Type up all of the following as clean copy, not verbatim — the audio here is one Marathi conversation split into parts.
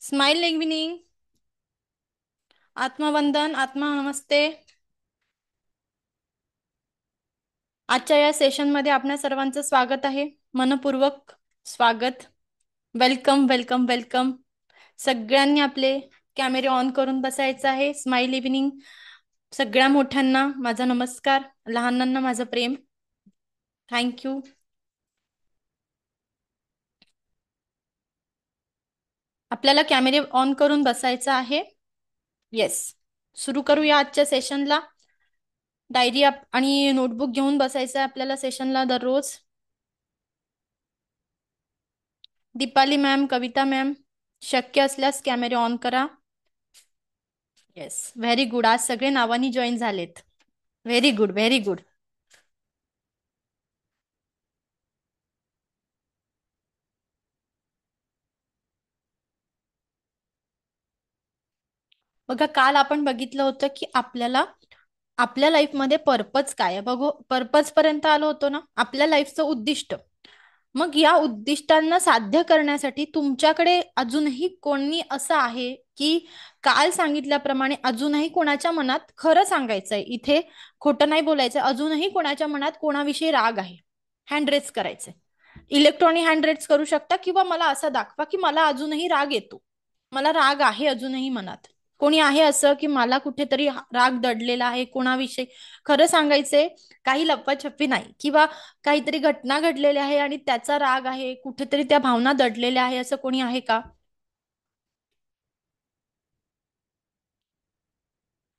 Smile evening. आत्मवंदन, आत्मा नमस्ते. आजच्या या सेशनमध्ये आपणा सर्वांचं स्वागत आहे. मनपूर्वक स्वागत. Welcome welcome welcome. सगळ्यांनी आपले कॅमेरे ऑन करून बसायचं आहे. Smile evening. सगळ्या मोठ्यांना माझा नमस्कार, लहानांना माझं प्रेम. थँक्यू. आपल्याला कॅमेरे ऑन करून बसायचं आहे. येस, सुरू करूया आजच्या सेशनला. डायरी आणि नोटबुक घेऊन बसायचं आहे आपल्याला सेशनला दररोज. दीपाली मॅम, कविता मॅम, शक्य असल्यास कॅमेरे ऑन करा. Yes, very good. आज सगळे नावानी जॉईन झालेत. Very good, very good. बघा, काल आपण बघितलं होतं की आपल्याला आपल्या लाईफमध्ये पर्पज काय आहे. बघू, पर्पज पर्यंत आलो होतो ना, आपल्या लाईफचं उद्दिष्ट. मग या उद्दिष्टांना साध्य करण्यासाठी तुमच्याकडे अजूनही कोणी असं आहे की काल सांगितल्याप्रमाणे अजूनही कोणाच्या मनात, खरं सांगायचंय इथे, खोटं नाही बोलायचं, अजूनही कोणाच्या मनात कोणाविषयी राग आहे. हँड रेज करायचंय. इलेक्ट्रॉनिक हँड रेज करू शकता किंवा मला असं दाखवा की मला अजूनही राग येतो, मला राग आहे अजूनही मनात. कोणी आहे असं की मला कुठेतरी राग दडलेला आहे कोणाविषयी? खरं सांगायचंय, काही लपवाछपवी नाही, किंवा काहीतरी घटना घडलेली आहे आणि त्याचा राग आहे, कुठेतरी त्या भावना दडलेल्या आहे, असं कोणी आहे का?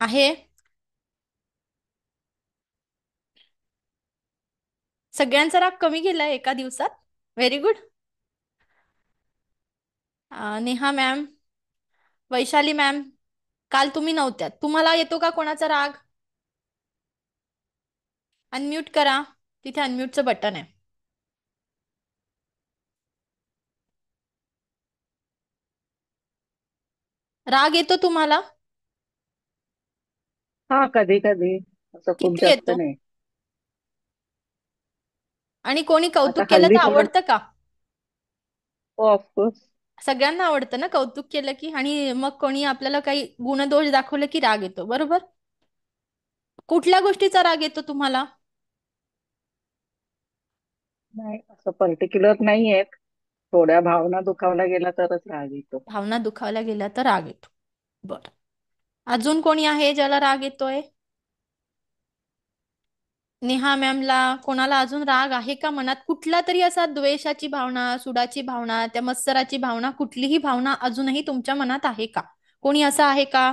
आहे. सगळ्यांचा राग कमी गेलाय एका दिवसात. Very good. Neha ma'am, Vaishali ma'am, काल तुम्ही नव्हत्यात, तुम्हाला येतो का कोणाचा राग? अनम्यूट करा, तिथे अनम्यूटचं बटन आहे. राग येतो तुम्हाला? हा, कधी कधी. असं खूप किती जास्त येतो? नाही. आणि कोणी आता कौतुक केलं हल्ली तर थोडं. आवडतं का? हो, ऑफकोर्स. सगळ्यांना आवडतं ना कौतुक केलं की. आणि मग कोणी आपल्याला काही गुणदोष दाखवले की राग येतो, बरोबर? कुठल्या गोष्टीचा राग येतो तुम्हाला? नाही, असं पर्टिक्युलर नाहीये. थोड्या भावना दुखावल्या गेला तरच राग येतो. भावना दुखावल्या गेल्या तर राग येतो. बर. अजून कोणी आहे ज्याला राग येतोय? नेहा मॅमला, कोणाला अजून राग आहे का मनात? कुठला तरी असा द्वेषाची भावना, सुडाची भावना, त्या मत्सराची भावना, कुठलीही भावना अजूनही तुमच्या मनात आहे का? कोणी असं आहे का?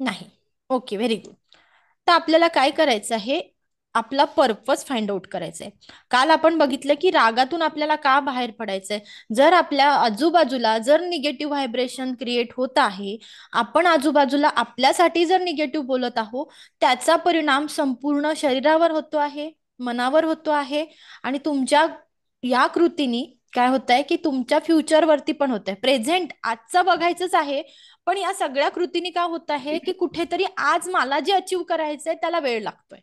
नाही. Okay, very good. तर आपल्याला काय करायचं आहे, आपला पर्पज फाइंड आउट करायचंय. काल आपण बघितलं की रागातून आपल्याला का बाहेर पडायचंय. जर आपल्या आजूबाजूला जर निगेटिव्ह व्हायब्रेशन क्रिएट होत आहे, आपण आजूबाजूला आपल्यासाठी जर निगेटिव्ह बोलत आहोत, त्याचा परिणाम संपूर्ण शरीरावर होतो आहे, मनावर होतो आहे. आणि तुमच्या या कृतीनी काय होत आहे की तुमच्या फ्युचरवरती पण होत आहे. प्रेझेंट आजचं बघायचंच आहे, पण या सगळ्या कृतीने काय होत आहे की कुठेतरी आज मला जे अचीव करायचंय त्याला वेळ लागतोय.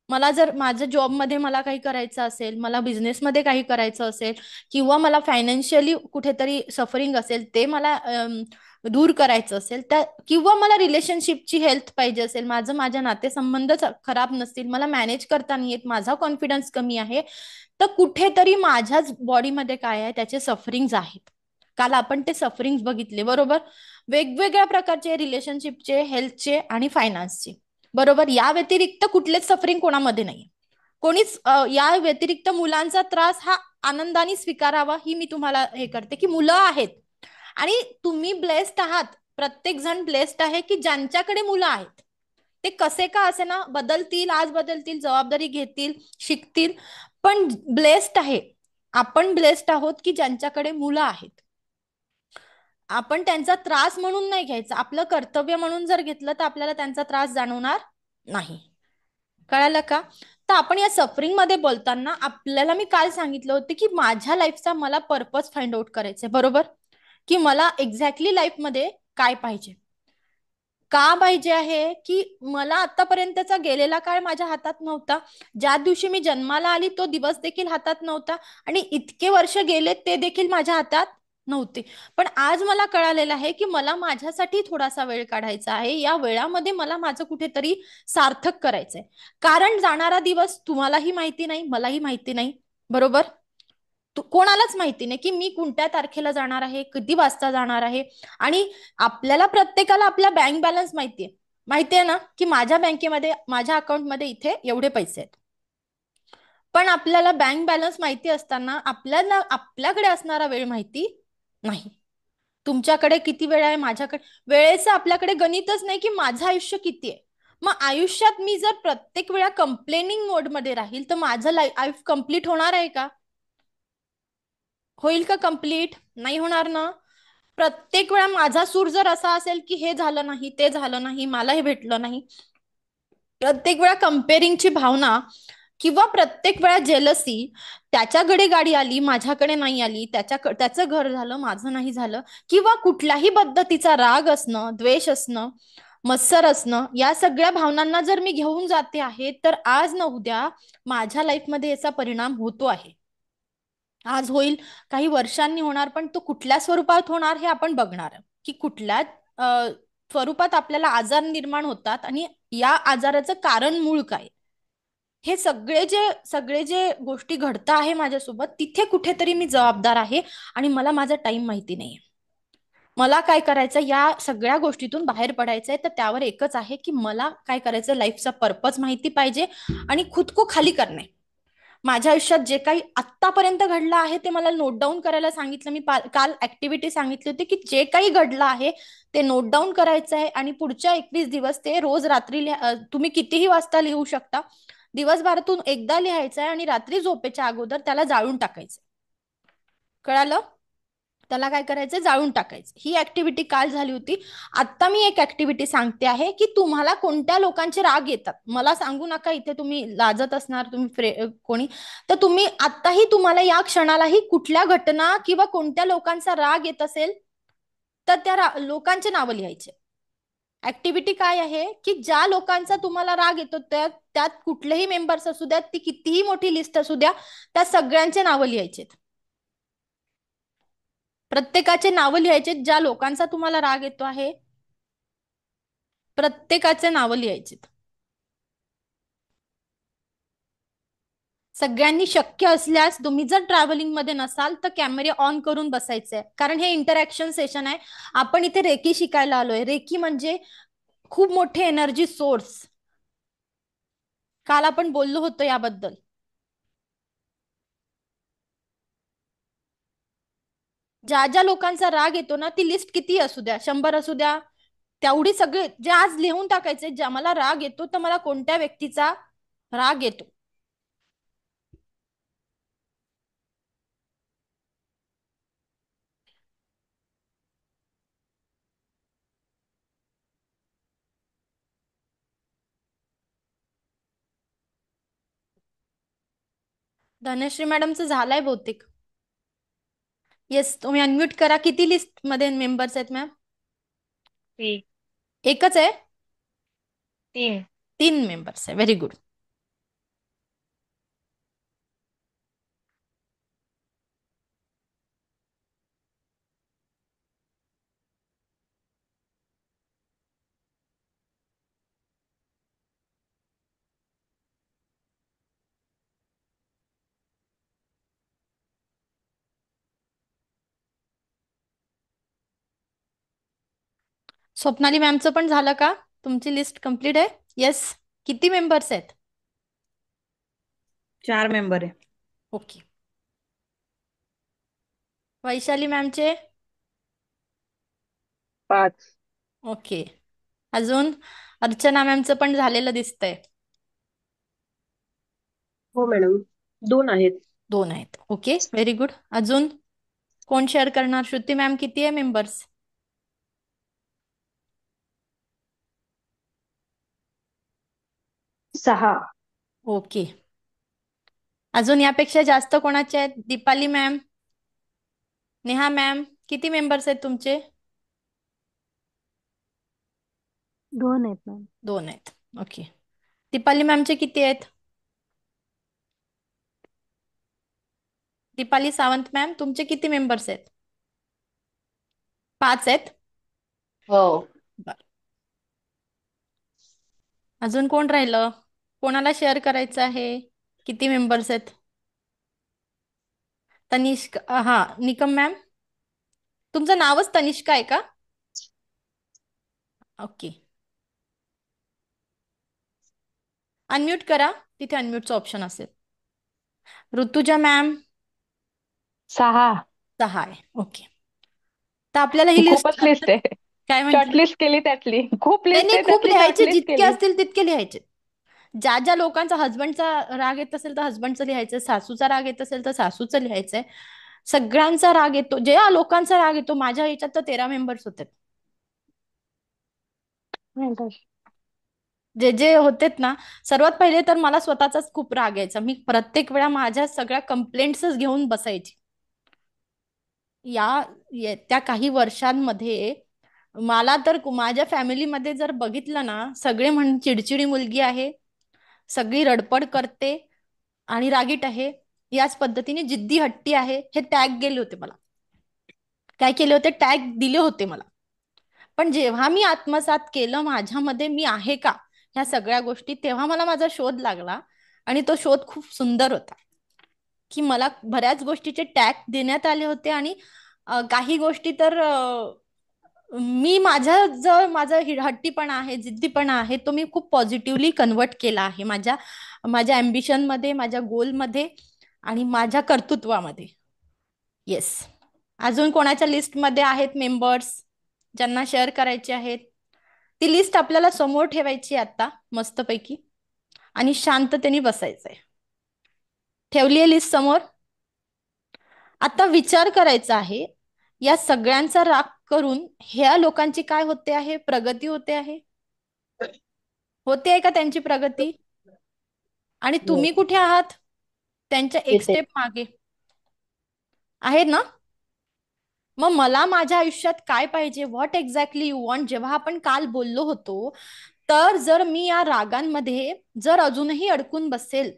मला जर माझ्या जॉबमध्ये मला काही करायचं असेल, मला बिझनेसमध्ये काही करायचं असेल, किंवा मला फायनान्शियली कुठेतरी सफरिंग असेल ते मला दूर करायचं असेल, त्या किंवा मला रिलेशनशिपची हेल्थ पाहिजे असेल, माझ्या नातेसंबंधच खराब नसतील, मला मॅनेज करता नाही येत, माझा कॉन्फिडन्स कमी आहे, तर कुठेतरी माझ्याच बॉडीमध्ये काय आहे, त्याचे सफरिंग्स आहेत. काल आपण ते सफरिंग्स बघितले, बरोबर? वेगवेगळ्या प्रकारचे रिलेशनशिपचे, हेल्थचे आणि फायनान्सचे, बरोबर? या व्यतिरिक्त कुठलेच सफरिंग कोणामध्ये नाही. कोणीच या व्यतिरिक्त मुलांचा त्रास हा आनंदाने स्वीकारावा, ही मी तुम्हाला हे करते की मुलं आहेत आणि तुम्ही ब्लेस्ड आहात. प्रत्येक जण ब्लेस्ड आहे की ज्यांच्याकडे मुलं आहेत. ते कसे का असे ना, बदलतील, आज बदलतील, जबाबदारी घेतील, शिकतील, पण ब्लेस्ड आहे. आपण ब्लेस्ड आहोत की ज्यांच्याकडे मुलं आहेत. आपण त्यांचा त्रास म्हणून नाही घ्यायचा, आपलं कर्तव्य म्हणून जर घेतलं तर आपल्याला त्यांचा त्रास जाणवणार नाही. कळालं का? तर आपण या सफरिंग मध्ये बोलताना आपल्याला मी काल सांगितलं होतं की माझ्या लाईफचा मला पर्पज फाइंड आउट करायचंय, बरोबर? की मला एक्झॅक्टली लाईफमध्ये काय पाहिजे, का पाहिजे आहे, की मला आतापर्यंतचा गेलेला काळ माझ्या हातात नव्हता. ज्या दिवशी मी जन्माला आली तो दिवस देखील हातात नव्हता, आणि इतके वर्ष गेले ते देखील माझ्या हातात नव्हते. पण आज मला कळालेलं आहे की मला माझ्यासाठी थोडासा वेळ काढायचा आहे. या वेळामध्ये मला माझं कुठेतरी सार्थक करायचंय. कारण जाणारा दिवस तुम्हालाही माहिती नाही, मलाही माहिती नाही. बरोबर? कोणालाच माहिती नाही की मी कोणत्या तारखेला जाणार आहे, किती वाजता जाणार आहे. आणि आपल्याला प्रत्येकाला आपला बँक बॅलन्स माहितीये. माहितीये ना की माझ्या बँकेमध्ये, माझ्या अकाउंटमध्ये इथे एवढे पैसे आहेत. पण आपल्याला बँक बॅलन्स माहिती असताना आपल्याला आपल्याकडे असणारा वेळ माहिती नाही. तुमच्याकडे किती वेळ आहे, माझ्याकडे वेळेचं आपल्याकडे गणितच नाही की माझं आयुष्य किती आहे. मग आयुष्यात मी जर प्रत्येक वेळा कंप्लेनिंग मोडमध्ये राहील तर माझं लाईफ कम्प्लीट होणार आहे का? होईल का कम्प्लीट? नाही होणार ना. प्रत्येक वेळा माझा सूर जर असा असेल की हे झालं नाही, ते झालं नाही, मला हे भेटलं नाही, प्रत्येक वेळा कम्पेअरिंगची भावना, किंवा प्रत्येक वेळा जेलसी, त्याच्याकडे गाडी आली माझ्याकडे नाही आली, त्याचं घर झालं माझं नाही झालं, किंवा कुठल्याही पद्धतीचा राग असणं, द्वेष असणं, मत्सर असणं, या सगळ्या भावनांना जर मी घेऊन जाते आहे तर आज ना उद्या माझ्या लाईफमध्ये याचा परिणाम होतो आहे. आज होईल, काही वर्षांनी होणार, पण तो कुठल्या स्वरूपात होणार हे आपण बघणार की कुठल्या स्वरूपात आपल्याला आजार निर्माण होतात आणि या आजाराचं कारण मूळ काय. हे सगळे जे गोष्टी घडत आहे माझ्यासोबत, तिथे कुठेतरी मी जबाबदार आहे आणि मला माझा टाइम माहिती नाहीये. मला काय करायचं, या सगळ्या गोष्टीतून बाहेर पडायचंय, तर त्यावर एकच आहे की मला काय करायचं, लाईफचा पर्पज माहिती पाहिजे आणि खुद को खाली करणे. माझ्या आयुष्यात जे काही आत्तापर्यंत घडलं आहे ते मला नोट डाऊन करायला सांगितलं. मी काल ऍक्टिव्हिटी सांगितली होती की जे काही घडलं आहे ते नोट डाऊन करायचं आहे आणि पुढच्या 21 दिवस ते रोज रात्री तुम्ही कितीही वाजता लिहू शकता. दिवसभरातून एकदा लिहायचं आहे आणि रात्री झोपेच्या अगोदर त्याला जाळून टाकायचं. कळालं? त्याला काय करायचं, जाळून टाकायचं. ही ऍक्टिव्हिटी काल झाली होती. आता मी एक ऍक्टिव्हिटी सांगते आहे की तुम्हाला कोणत्या लोकांचे राग येतात मला सांगू नका. इथे तुम्ही लाजत असणार, तुम्ही कोणी, तर तुम्ही आताही, तुम्हाला या क्षणालाही कुठल्या घटना किंवा कोणत्या लोकांचा राग येत असेल तर त्या लोकांचे नावं लिहायचे. ऍक्टिव्हिटी काय आहे की ज्या लोकांचा तुम्हाला राग येतो त्यात कुठलेही मेंबर्स असू द्या, ती कितीही मोठी लिस्ट असू द्या, त्या सगळ्यांचे नावं लिहायचे. प्रत्येकाचे नावं लिहायचे. ज्या लोकांचा तुम्हाला राग येतो आहे प्रत्येकाचे नावं लिहायचे. सगळ्यांनी शक्य असल्यास, तुम्ही जर ट्रॅव्हलिंग मध्ये नसाल तर कॅमेरे ऑन करून बसायचे, कारण हे इंटरॅक्शन सेशन आहे. आपण इथे रेकी शिकायला आलोय. रेकी म्हणजे खूप मोठे एनर्जी सोर्स. काल आपण बोललो होतो याबद्दल. ज्या ज्या लोकांचा राग येतो ना, ती लिस्ट किती असू द्या, 100 असू द्या, तेवढी सगळे जे आज लिहून टाकायचे, ज्या मला राग येतो तर मला कोणत्या व्यक्तीचा राग येतो. धनश्री मॅडमचं झालंय बहुतेक. येस, तुम्ही अनम्यूट करा. किती लिस्ट मध्ये मेंबर्स आहेत मॅम? ठीक. एकच आहे? 3. 3 मेंबर्स आहे. Very good. स्वप्नाली मॅमचं पण झालं का? तुमची लिस्ट कम्प्लीट आहे? येस. किती मेंबर्स आहेत? 4 मेंबर आहे. ओके. वैशाली मॅमचे? 5. ओके. अजून अर्चना मॅमचं पण झालेलं दिसतंय. हो मॅडम, 2 आहेत. 2 आहेत. Okay, very good. अजून कोण शेअर करणार? श्रुती मॅम, किती आहे मेंबर्स? 6. ओके. अजून यापेक्षा जास्त कोणाचे आहेत? दीपाली मॅम, नेहा मॅम, किती मेंबर्स आहेत तुमचे? 2 आहेत मॅम. 2 आहेत. ओके. दीपाली मॅमचे किती आहेत? दीपाली सावंत मॅम, तुमचे किती मेंबर्स आहेत? 5 आहेत. हो. अजून कोण राहिलं? कोणाला शेअर करायचं आहे? किती मेंबर्स आहेत? तनिष्क, हा, निकम मॅम, तुमचं नावच तनिष्का आहे का? ओके. अनम्यूट करा, तिथे अनम्यूटचं ऑप्शन असेल. ऋतुजा मॅम 6. 6 आहे. ओके. तर आपल्याला ही लिस्ट खूपच लिस्ट आहे. काय म्हंटल? शॉर्टलिस्ट केली त्यातली. खूप नाही लिस्ट नाही, आहे खूप त्यातली लिहायचे, शॉर्टलिस्ट जितके केली. असतील तितके लिहायचे. ज्या ज्या लोकांचा हसबंडचा राग येत असेल तर हसबंडचं लिहायचं, सासूचा राग येत असेल तर सासूचं लिहायचंय. सगळ्यांचा राग येतो, जे लोकांचा राग येतो. माझ्या ह्याच्यात तर 13 मेंबर्स होते. जे जे होतेत ना, सर्वात पहिले तर मला स्वतःचाच खूप राग यायचा. मी प्रत्येक वेळा माझ्या सगळ्या कंप्लेंट्सच घेऊन बसायची. त्या काही वर्षांमध्ये मला तर माझ्या फॅमिलीमध्ये जर बघितलं ना, सगळे चिडचिडी मुलगी आहे, सगळी रडपड करते आणि रागीट आहे, याच पद्धतीने जिद्दी हट्टी आहे, हे टॅग गेले होते मला. काय केले होते? टॅग दिले होते मला. पण जेव्हा मी आत्मसात केलं माझ्यामध्ये मी आहे का ह्या सगळ्या गोष्टी, तेव्हा मला माझा शोध लागला. आणि तो शोध खूप सुंदर होता, की मला बऱ्याच गोष्टीचे टॅग देण्यात आले होते. आणि काही गोष्टी तर मी माझा हट्टीपणा आहे, जिद्दीपणा आहे, तो मी खूप पॉझिटिव्हली कन्वर्ट केला आहे माझ्या माझ्या अम्बिशन मध्ये, माझ्या गोल मध्ये आणि माझ्या कर्तृत्वामध्ये. येस. अजून कोणाच्या लिस्ट मध्ये आहेत मेंबर्स ज्यांना शेअर करायचे आहेत? ती लिस्ट आपल्याला समोर ठेवायची आता मस्तपैकी आणि शांततेने बसायचंय. ठेवली आहे लिस्ट समोर? आता विचार करायचा आहे, या सगळ्यांचा राग करून ह्या लोकांची काय होते आहे? प्रगती होते आहे? होते आहे का त्यांची प्रगती? आणि तुम्ही कुठे आहात? त्यांच्या एक येते. स्टेप मागे आहेत ना? मग मला माझ्या आयुष्यात काय पाहिजे? What exactly you want? जेव्हा आपण काल बोललो होतो, तर जर मी या रागांमध्ये जर अजूनही अडकून बसेल,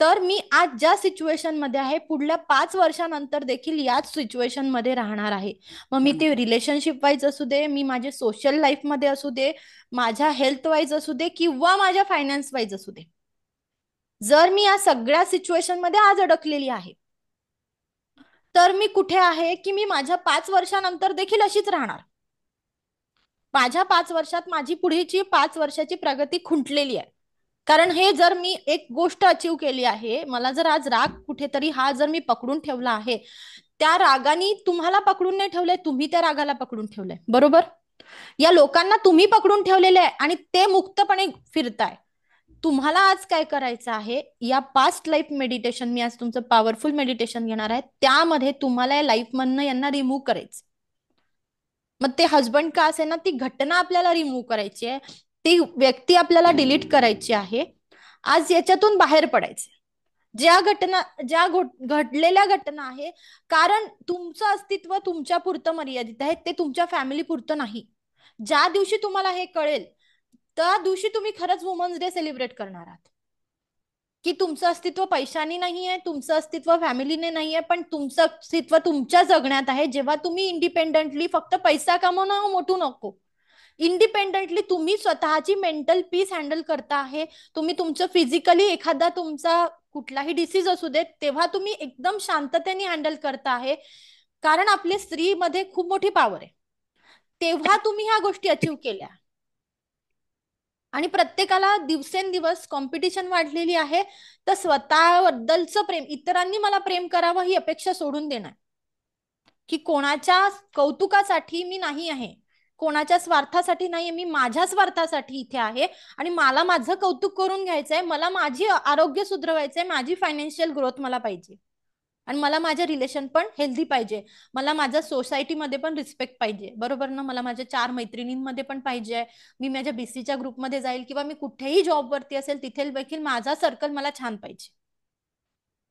तर मी आज ज्या सिच्युएशन मध्ये आहे, पुढल्या 5 वर्षानंतर देखील याच सिच्युएशन मध्ये राहणार आहे. मग मी ते रिलेशनशिप वाईज असू दे, मी माझे सोशल लाईफ मध्ये असू दे, माझ्या हेल्थ वाईज असू दे, किंवा माझ्या फायनान्स वाईज असू दे, जर मी या सगळ्या सिच्युएशन मध्ये आज अडकलेली आहे, तर मी कुठे आहे की मी माझ्या 5 वर्षानंतर देखील अशीच राहणार. माझ्या 5 वर्षात माझी पुढची 5 वर्षाची प्रगती खुंटलेली आहे. कारण हे जर मी एक गोष्ट अचीव केली आहे, मला जर आज राग कुठेतरी हा जर मी पकडून ठेवला आहे, त्या रागाने तुम्हाला पकडून नाही ठेवलंय, तुम्ही त्या रागाला पकडून ठेवलंय. बरोबर? या लोकांना तुम्ही पकडून ठेवलेले आहे आणि ते मुक्तपणे फिरताय. तुम्हाला आज काय करायचं आहे? या पास्ट लाईफ मेडिटेशन, मी आज तुमचं पॉवरफुल मेडिटेशन घेणार आहे, त्यामध्ये तुम्हाला या लाईफ मधनं यांना रिमूव्ह करायचं. मग ते हजबंड का असे ना, ती घटना आपल्याला रिमूव्ह करायची आहे, ती व्यक्ती आपल्याला डिलीट करायची आहे. आज याच्यातून बाहेर पडायचे. ज्या घडलेल्या घटना आहे, कारण तुमचं अस्तित्व तुमच्या पुरतं मर्यादित आहे, ते तुमच्या फॅमिली पुरतं नाही. ज्या दिवशी तुम्हाला हे कळेल, त्या दिवशी तुम्ही खरंच वुमन्स डे सेलिब्रेट करणार आहात, की तुमचं अस्तित्व पैशाने नाहीये, तुमचं अस्तित्व फॅमिलीने नाहीये, पण तुमचं अस्तित्व तुमच्या जगण्यात आहे. जेव्हा तुम्ही इंडिपेंडेंटली, फक्त पैसा कमवणं मोठू नको, इंडिपेंडेंटली तुम्ही स्वतःची मेंटल पीस हँडल करता आहे, तुम्ही तुमचं फिजिकली एखादा तुमचा कुठलाही डिसीज असू देत, तेव्हा तुम्ही एकदम शांततेने हँडल करता आहे, कारण आपल्या स्त्रीमध्ये खूप मोठी पॉवर आहे. तेव्हा तुम्ही ह्या गोष्टी अचीव केल्या. आणि प्रत्येकाला दिवसेंदिवस कॉम्पिटिशन वाढलेली आहे, तर स्वतःबद्दलचं प्रेम, इतरांनी मला प्रेम करावं ही अपेक्षा सोडून देणार, की कोणाच्या कौतुकासाठी मी नाही आहे, कोणाच्या स्वार्थासाठी नाही, मी माझ्या स्वार्थासाठी इथे आहे. आणि मला माझं कौतुक करून घ्यायचंय, मला माझी आरोग्य सुधरवायचंय, माझी फायनान्शियल ग्रोथ मला पाहिजे, आणि मला माझं रिलेशन पण हेल्दी पाहिजे, मला माझ्या सोसायटीमध्ये पण रिस्पेक्ट पाहिजे. बरोबर ना? मला माझ्या 4 मैत्रिणींमध्ये पण पाहिजे, मी माझ्या बीसीच्या ग्रुपमध्ये जाईल किंवा मी कुठेही जॉबवरती असेल, तिथे देखील माझा सर्कल मला छान पाहिजे.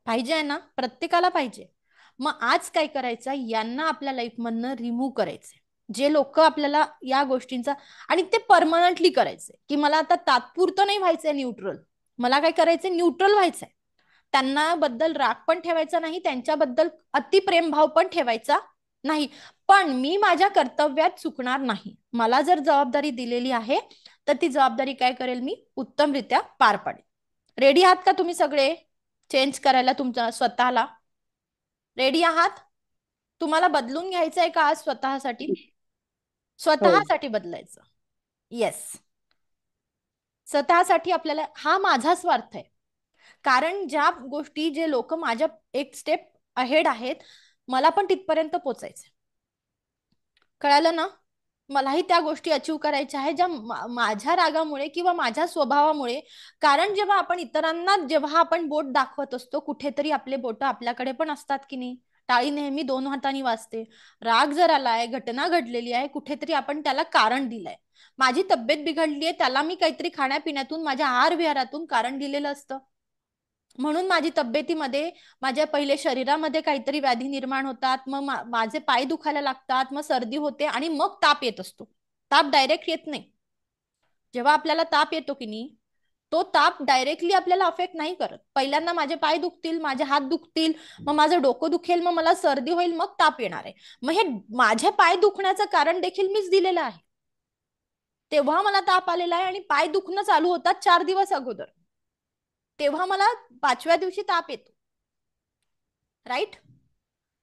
पाहिजे आहे ना? प्रत्येकाला पाहिजे. मग आज काय करायचं? यांना आपल्या लाईफमधनं रिमूव्ह करायचंय, जे लोक आपल्याला या गोष्टींचा, आणि ते परमनंटली करायचंय, की मला आता तात्पुरतं नाही व्हायचंय न्यूट्रल, मला काय करायचंय? न्यूट्रल व्हायचंय. त्यांना बद्दल राग पण ठेवायचा नाही, त्यांच्याबद्दल अतिप्रेम भाव पण ठेवायचा नाही. पण मी माझ्या कर्तव्यात चुकणार नाही. मला जर जबाबदारी दिलेली आहे तर ती जबाबदारी काय करेल, मी उत्तमरित्या पार पाडेल. रेडी आहात का तुम्ही सगळे चेंज करायला तुमच्या स्वतःला? रेडी आहात? तुम्हाला बदलून घ्यायचं आहे का आज स्वतःसाठी? हो. स्वतःसाठी बदलायचं. येस. स्वतःसाठी आपल्याला, हा माझा स्वार्थ आहे. कारण ज्या गोष्टी, जे लोक माझ्या एक स्टेप अहेड आहेत, मला पण तिथपर्यंत पोचायचं. कळालं ना? मलाही त्या गोष्टी अचीव करायच्या आहे ज्या माझ्या रागामुळे किंवा माझ्या स्वभावामुळे. कारण जेव्हा आपण इतरांना, जेव्हा आपण बोट दाखवत असतो, कुठेतरी आपले बोट आपल्याकडे पण असतात की नाही? टाळी नेहमी दोन हातांनी वाजते. राग जर आलाय, घटना घडलेली आहे, कुठेतरी आपण त्याला कारण दिलंय. माझी तब्येत बिघडली आहे, त्याला मी काहीतरी खाण्यापिण्यातून, माझ्या आहार विहारातून कारण दिलेलं असतं. म्हणून माझी तब्येतीमध्ये, माझ्या पहिले शरीरामध्ये काहीतरी व्याधी निर्माण होतात, मग माझे पाय दुखायला लागतात, मग सर्दी होते आणि मग ताप येत असतो. ताप डायरेक्ट येत नाही. जेव्हा आपल्याला ताप येतो की नाही, तो ताप डायरेक्टली आपल्याला अफेक्ट नाही करत. पहिल्यांदा माझे पाय दुखतील, माझे हात दुखतील, मग माझं डोकं दुखेल, मग मला सर्दी होईल, मग ताप येणार आहे. मग हे माझे पाय दुखण्याचं कारण देखील मीच दिलेलं आहे. तेव्हा मला ताप आलेला आहे आणि पाय दुखणं चालू होतात 4 दिवस अगोदर. तेव्हा मला 5व्या दिवशी ताप येतो. राईट?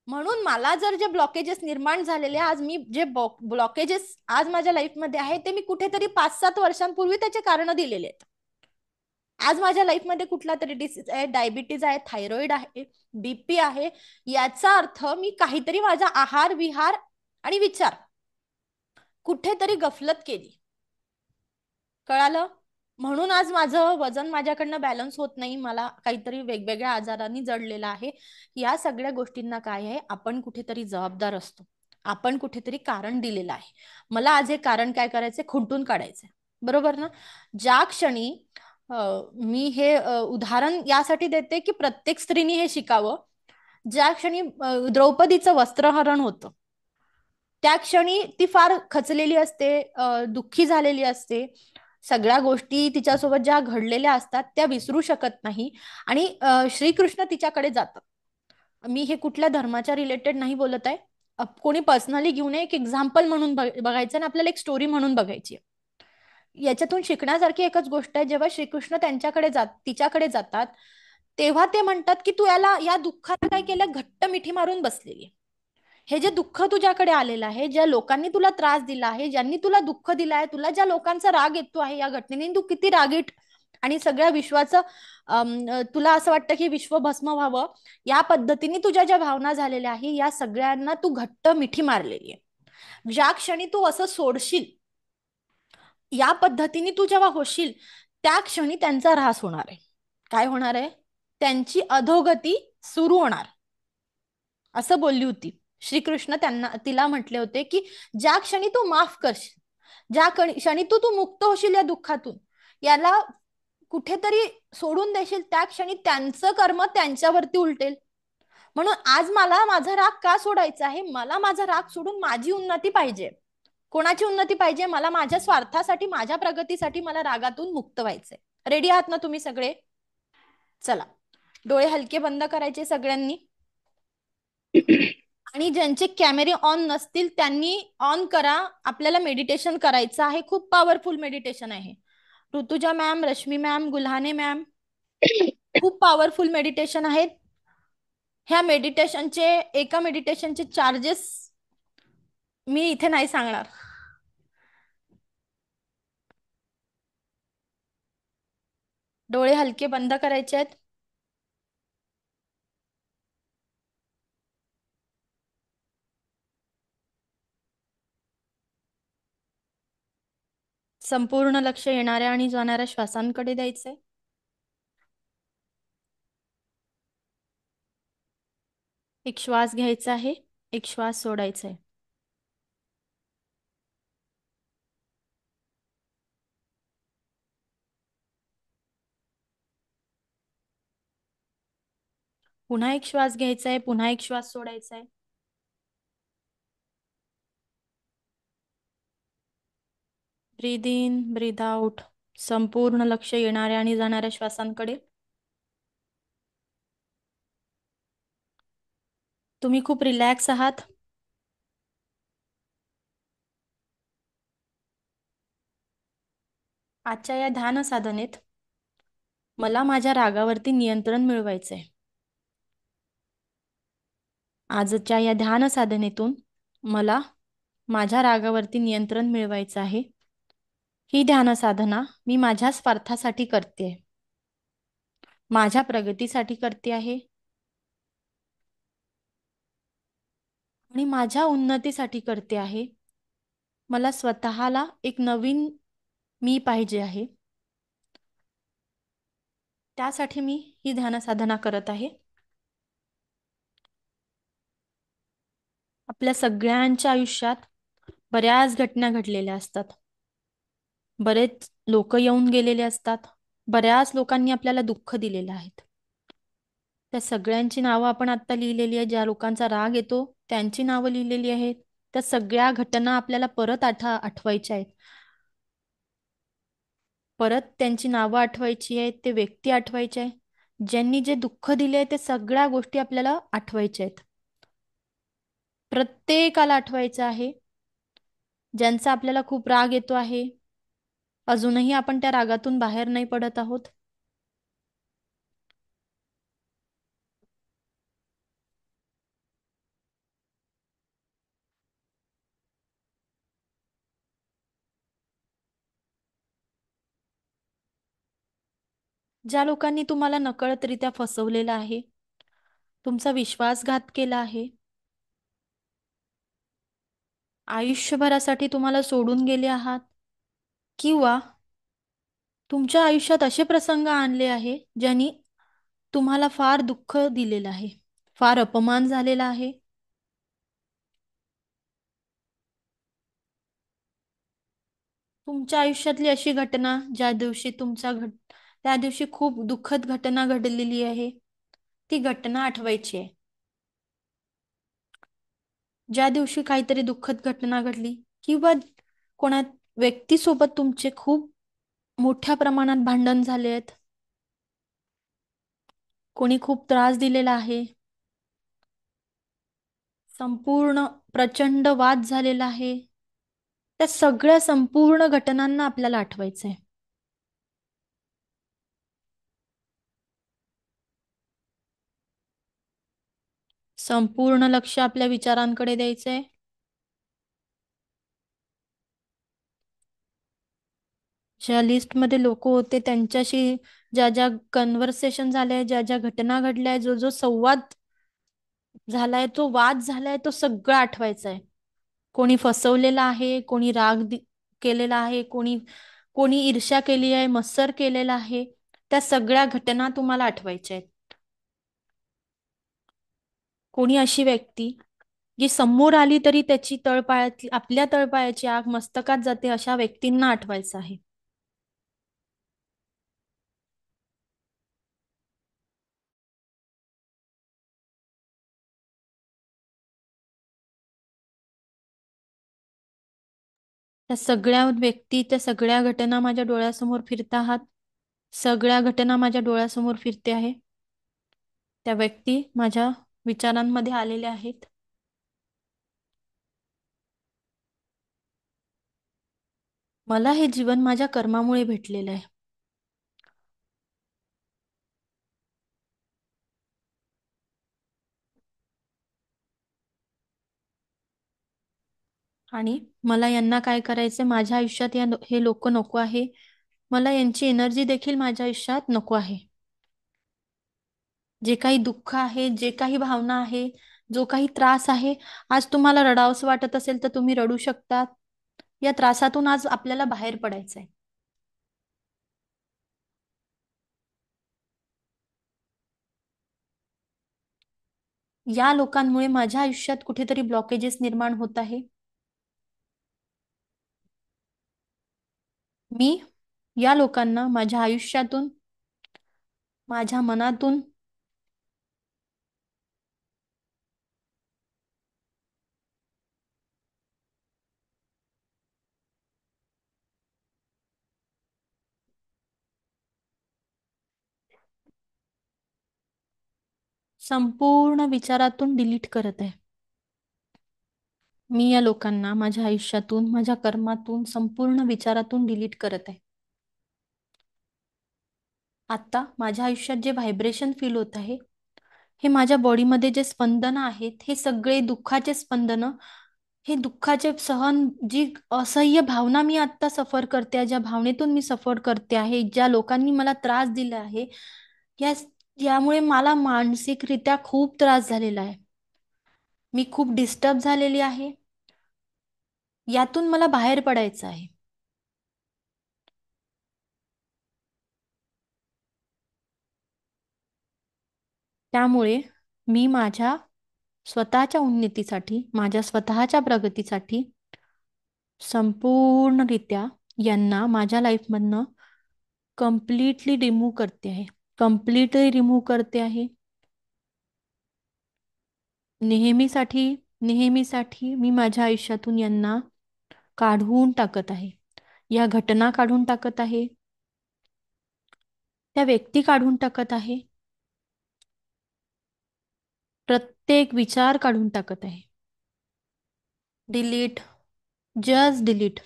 म्हणून मला जर जे ब्लॉकेजेस निर्माण झालेले, आज मी जे ब्लॉकेजेस आज माझ्या लाईफमध्ये आहे, ते मी कुठेतरी 5-7 वर्षांपूर्वी त्याचे कारण दिलेले आहेत. आज माझ्या लाईफमध्ये कुठला तरी डिसीज आहे, डायबिटीज आहे, थायरॉइड आहे, बीपी आहे, याचा अर्थ मी काहीतरी माझा आहार विहार आणि विचार कुठेतरी गफलत केली. कळालं? म्हणून आज माझं वजन माझ्याकडनं बॅलन्स होत नाही, मला काहीतरी वेगवेगळ्या आजारांनी जडलेला आहे. या सगळ्या गोष्टींना काय आहे, आपण कुठेतरी जबाबदार असतो. आपण कुठेतरी कारण दिलेलं आहे. मला आज हे कारण काय करायचंय, खुंटून काढायचंय. बरोबर ना? ज्या क्षणी मी हे उदाहरण यासाठी देते की प्रत्येक स्त्रीने हे शिकावं. ज्या क्षणी द्रौपदीचं वस्त्रहरण होतं, त्या क्षणी ती फार खचलेली असते, दुःखी झालेली असते. सगळ्या गोष्टी तिच्यासोबत ज्या घडलेल्या असतात त्या विसरू शकत नाही. आणि श्रीकृष्ण तिच्याकडे जातात. मी हे कुठल्या धर्माच्या रिलेटेड नाही बोलत आहे. कोणी पर्सनली घेऊन एक एक्झाम्पल म्हणून बघायचं आणि आपल्याला एक स्टोरी म्हणून बघायची. याच्यातून शिकण्यासारखी एकच गोष्ट आहे. जेव्हा श्रीकृष्ण तिच्याकडे जातात, तेव्हा ते म्हणतात की तू या दुःखाला काय केलं, घट्ट मिठी मारून बसलेली. हे जे दुःख तुझ्याकडे आलेलं आहे, ज्या लोकांनी तुला त्रास दिला आहे, ज्यांनी तुला दुःख दिलं आहे, तुला ज्या लोकांचा राग येतो आहे या घटनेने, तू किती रागीट आणि सगळ्या विश्वाचं तुला असं वाटतं की विश्व भस्म व्हावं, या पद्धतीने तुझ्या ज्या भावना झालेल्या आहे, या सगळ्यांना तू घट्ट मिठी मारलेली आहे. ज्या क्षणी तू असं सोडशील, या पद्धतीने तू जेव्हा होशील, त्या क्षणी त्यांचा ऱ्हास होणार आहे. काय होणार आहे? त्यांची अधोगती सुरू होणार, असं बोलली होती. श्रीकृष्ण तिला म्हटले होते की ज्या क्षणी तू माफ करशील, ज्या क्षणी तू मुक्त होशील या दुःखातून, याला कुठेतरी सोडून देशील, त्या क्षणी त्यांचं कर्म त्यांच्यावरती उलटेल. म्हणून आज मला माझा राग का सोडायचा आहे? मला माझा राग सोडून माझी उन्नती पाहिजे. कोणाची उन्नती पाहिजे? मला माझ्या स्वार्थासाठी, माझ्या प्रगतीसाठी मला रागातून मुक्त व्हायचंय. रेडी आहात ना तुम्ही सगळे? चला, डोळे हलके बंद करायचे सगळ्यांनी. आणि ज्यांचे कॅमेरे ऑन नसतील त्यांनी ऑन करा. आपल्याला मेडिटेशन करायचं आहे. खूप पॉवरफुल मेडिटेशन आहे. Rutuja ma'am, Rashmi ma'am, Gulhane ma'am, खूप पॉवरफुल मेडिटेशन आहेत. ह्या मेडिटेशनचे, एका मेडिटेशनचे चार्जेस मी इथे नाही सांगणार. डोळे हलके बंद करायचे आहेत. संपूर्ण लक्ष येणाऱ्या आणि जाणाऱ्या श्वासांकडे द्यायचंय. एक श्वास घ्यायचा आहे, एक श्वास सोडायचा आहे. पुन्हा एक श्वास घ्यायचा आहे, पुन्हा एक श्वास सोडायचा आहे. Breathe in, breathe out. संपूर्ण लक्ष येणाऱ्या आणि जाणाऱ्या श्वासांकडे. तुम्ही खूप रिलॅक्स आहात. आजच्या या ध्यान साधनेत मला माझ्या रागावरती नियंत्रण मिळवायचंय. आजच्या या ध्यान साधनेतून मला माझ्या रागावरती नियंत्रण मिळवायचं आहे. ही ध्यान साधना मी माझ्या स्वार्थासाठी करते, माझ्या प्रगतीसाठी करते आहे आणि माझ्या उन्नतीसाठी करते आहे. मला स्वतःला एक नवीन मी पाहिजे आहे. त्यासाठी मी ही ध्यान साधना करत आहे. आपल्या सगळ्यांच्या आयुष्यात बऱ्याच घटना घडलेल्या असतात. बरेच लोक येऊन गेलेले असतात. बऱ्याच लोकांनी आपल्याला दुःख दिलेलं आहे. त्या सगळ्यांची नावं आपण आता लिहिलेली आहेत. ज्या लोकांचा राग येतो त्यांची नावं लिहिलेली आहेत. त्या सगळ्या घटना आपल्याला परत आठवायच्या आहेत. परत त्यांची नावं आठवायची आहेत, ते व्यक्ती आठवायचे आहे. ज्यांनी जे दुःख दिले ते सगळ्या गोष्टी आपल्याला आठवायच्या आहेत. प्रत्येकाला आठवायचं आहे. ज्यांचा आपल्याला खूप राग येतो आहे, अजूनही आपण त्या रागातून बाहेर नाही पडत आहोत. ज्या लोकांनी तुम्हाला नकळतरित्या फसवलेलं आहे, तुमचा विश्वासघात केला आहे, आयुष्यभरासाठी तुम्हाला सोडून गेले आहात, किंवा तुमच्या आयुष्यात असे प्रसंग आणले आहे ज्यांनी तुम्हाला फार दुःख दिलेलं आहे, फार अपमान झालेला आहे. तुमच्या आयुष्यातली अशी घटना ज्या दिवशी त्या दिवशी खूप दुःखद घटना घडलेली आहे, ती घटना आठवायची आहे. ज्या दिवशी काहीतरी दुःखद घटना घडली किंवा कोणा व्यक्तीसोबत तुमचे खूप मोठ्या प्रमाणात भांडण झाले आहेत, कोणी खूप त्रास दिलेला आहे, संपूर्ण प्रचंड वाद झालेला आहे, त्या सगळ्या संपूर्ण घटनांना आपल्याला आठवायचंय. संपूर्ण लक्ष आपल्या विचारांकडे द्यायचंय. ज्या लिस्टमध्ये लोक होते त्यांच्याशी ज्या ज्या कन्व्हर्सेशन झाले, ज्या ज्या घटना घडल्या, जो जो संवाद झालाय, तो वाद झालाय, तो सगळं आठवायचा आहे. कोणी फसवलेला आहे, कोणी केलेला आहे, कोणी कोणी ईर्ष्या केली आहे, मत्सर केलेला आहे, त्या सगळ्या घटना तुम्हाला आठवायच्या आहेत. कोणी अशी व्यक्ती जी समोर आली तरी त्याची आपल्या तळपायाची आग मस्तकात जाते, अशा व्यक्तींना आठवायचं आहे. त्या सगळ्या व्यक्ती, त्या सगळ्या घटना माझ्या डोळ्यासमोर फिरत आहात. सगळ्या घटना माझ्या डोळ्यासमोर फिरते आहे. त्या व्यक्ती माझ्या विचारांमध्ये आलेल्या आहेत. मला हे जीवन माझ्या कर्मामुळे भेटलेलं आहे. आणि मला यांना काय करायचंय, माझ्या आयुष्यात हे लोक नको आहे. मला यांची एनर्जी देखील माझ्या आयुष्यात नको आहे. जे काही दुःख आहे, जे काही भावना आहे, जो काही त्रास आहे, आज तुम्हाला रडावंसं वाटत असेल तर तुम्ही रडू शकता. या त्रासातून आज आपल्याला बाहेर पडायचंय. या लोकांमुळे माझ्या आयुष्यात कुठेतरी ब्लॉकेजेस निर्माण होत आहे. मी या लोकांना माझ्या आयुष्यातून, माझ्या मनातून संपूर्ण विचारातून डिलीट करत आहे. मी या लोकांना माझ्या आयुष्यातून, माझ्या कर्मातून, संपूर्ण विचारातून डिलीट करत आहे. आता माझ्या आयुष्यात जे व्हायब्रेशन फील होत आहे, हे माझ्या बॉडीमध्ये जे स्पंदनं आहेत, हे सगळे दुःखाचे स्पंदनं, हे दुःखाचे सहन, जी असह्य भावना मी आता सफर करते आहे, ज्या भावनेतून मी सफर करते आहे, ज्या लोकांनी मला त्रास दिला आहे, या यामुळे मला मानसिकरित्या खूप त्रास झालेला आहे. मी खूप डिस्टर्ब झालेली आहे. यातून मला बाहेर पडायचं आहे. त्यामुळे मी माझ्या स्वतःच्या उन्नतीसाठी, माझ्या स्वतःच्या प्रगतीसाठी संपूर्णरित्या यांना माझ्या लाईफमधनं कम्प्लिटली रिमूव्ह करते आहे. कम्प्लिटली रिमूव्ह करते आहे. नेहमीसाठी नेहमीसाठी मी माझ्या आयुष्यातून यांना काढून टाकत आहे. या घटना काढून टाकत आहे. त्या व्यक्ती काढून टाकत आहे. प्रत्येक विचार काढून टाकत आहे. Delete, just delete,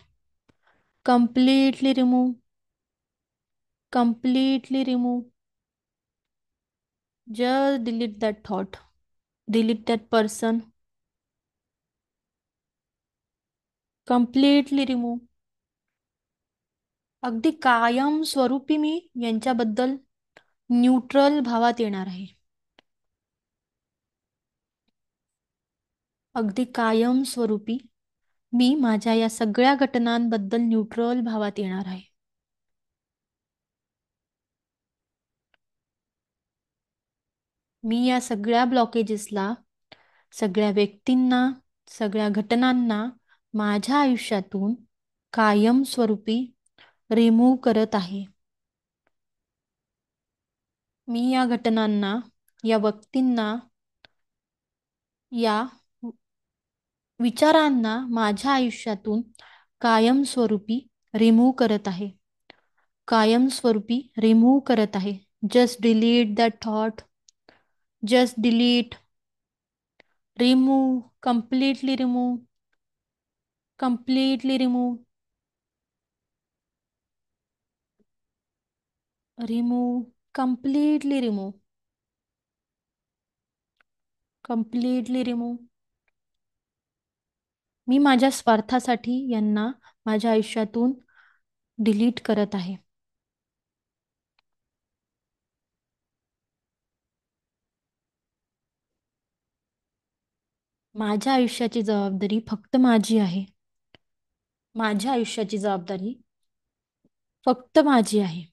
completely remove, completely remove, just delete that thought, delete that person, completely remove. अगदी कायम स्वरूपी मी यांच्याबद्दल न्यूट्रल भावात येणार आहे. अगदी कायम स्वरूपी मी माझ्या या सगळ्या घटनांबद्दल न्यूट्रल भावात येणार आहे. मी या सगळ्या ब्लॉकेजेसला, सगळ्या व्यक्तींना, सगळ्या घटनांना माझ्या आयुष्यातून कायम स्वरूपी रिमूव्ह करत आहे. मी या घटनांना, या व्यक्तींना, या विचारांना माझ्या आयुष्यातून कायमस्वरूपी रिमूव्ह करत आहे. कायमस्वरूपी रिमूव्ह करत आहे. Just delete that thought, just delete, remove, completely remove, completely remove, remove, completely remove, completely remove. मी माझ्या स्वार्थासाठी यांना माझ्या आयुष्यातून डिलीट करत आहे. माझ्या आयुष्याची जबाबदारी फक्त माझी आहे. माझ्या आयुष्याची जबाबदारी फक्त माझी आहे.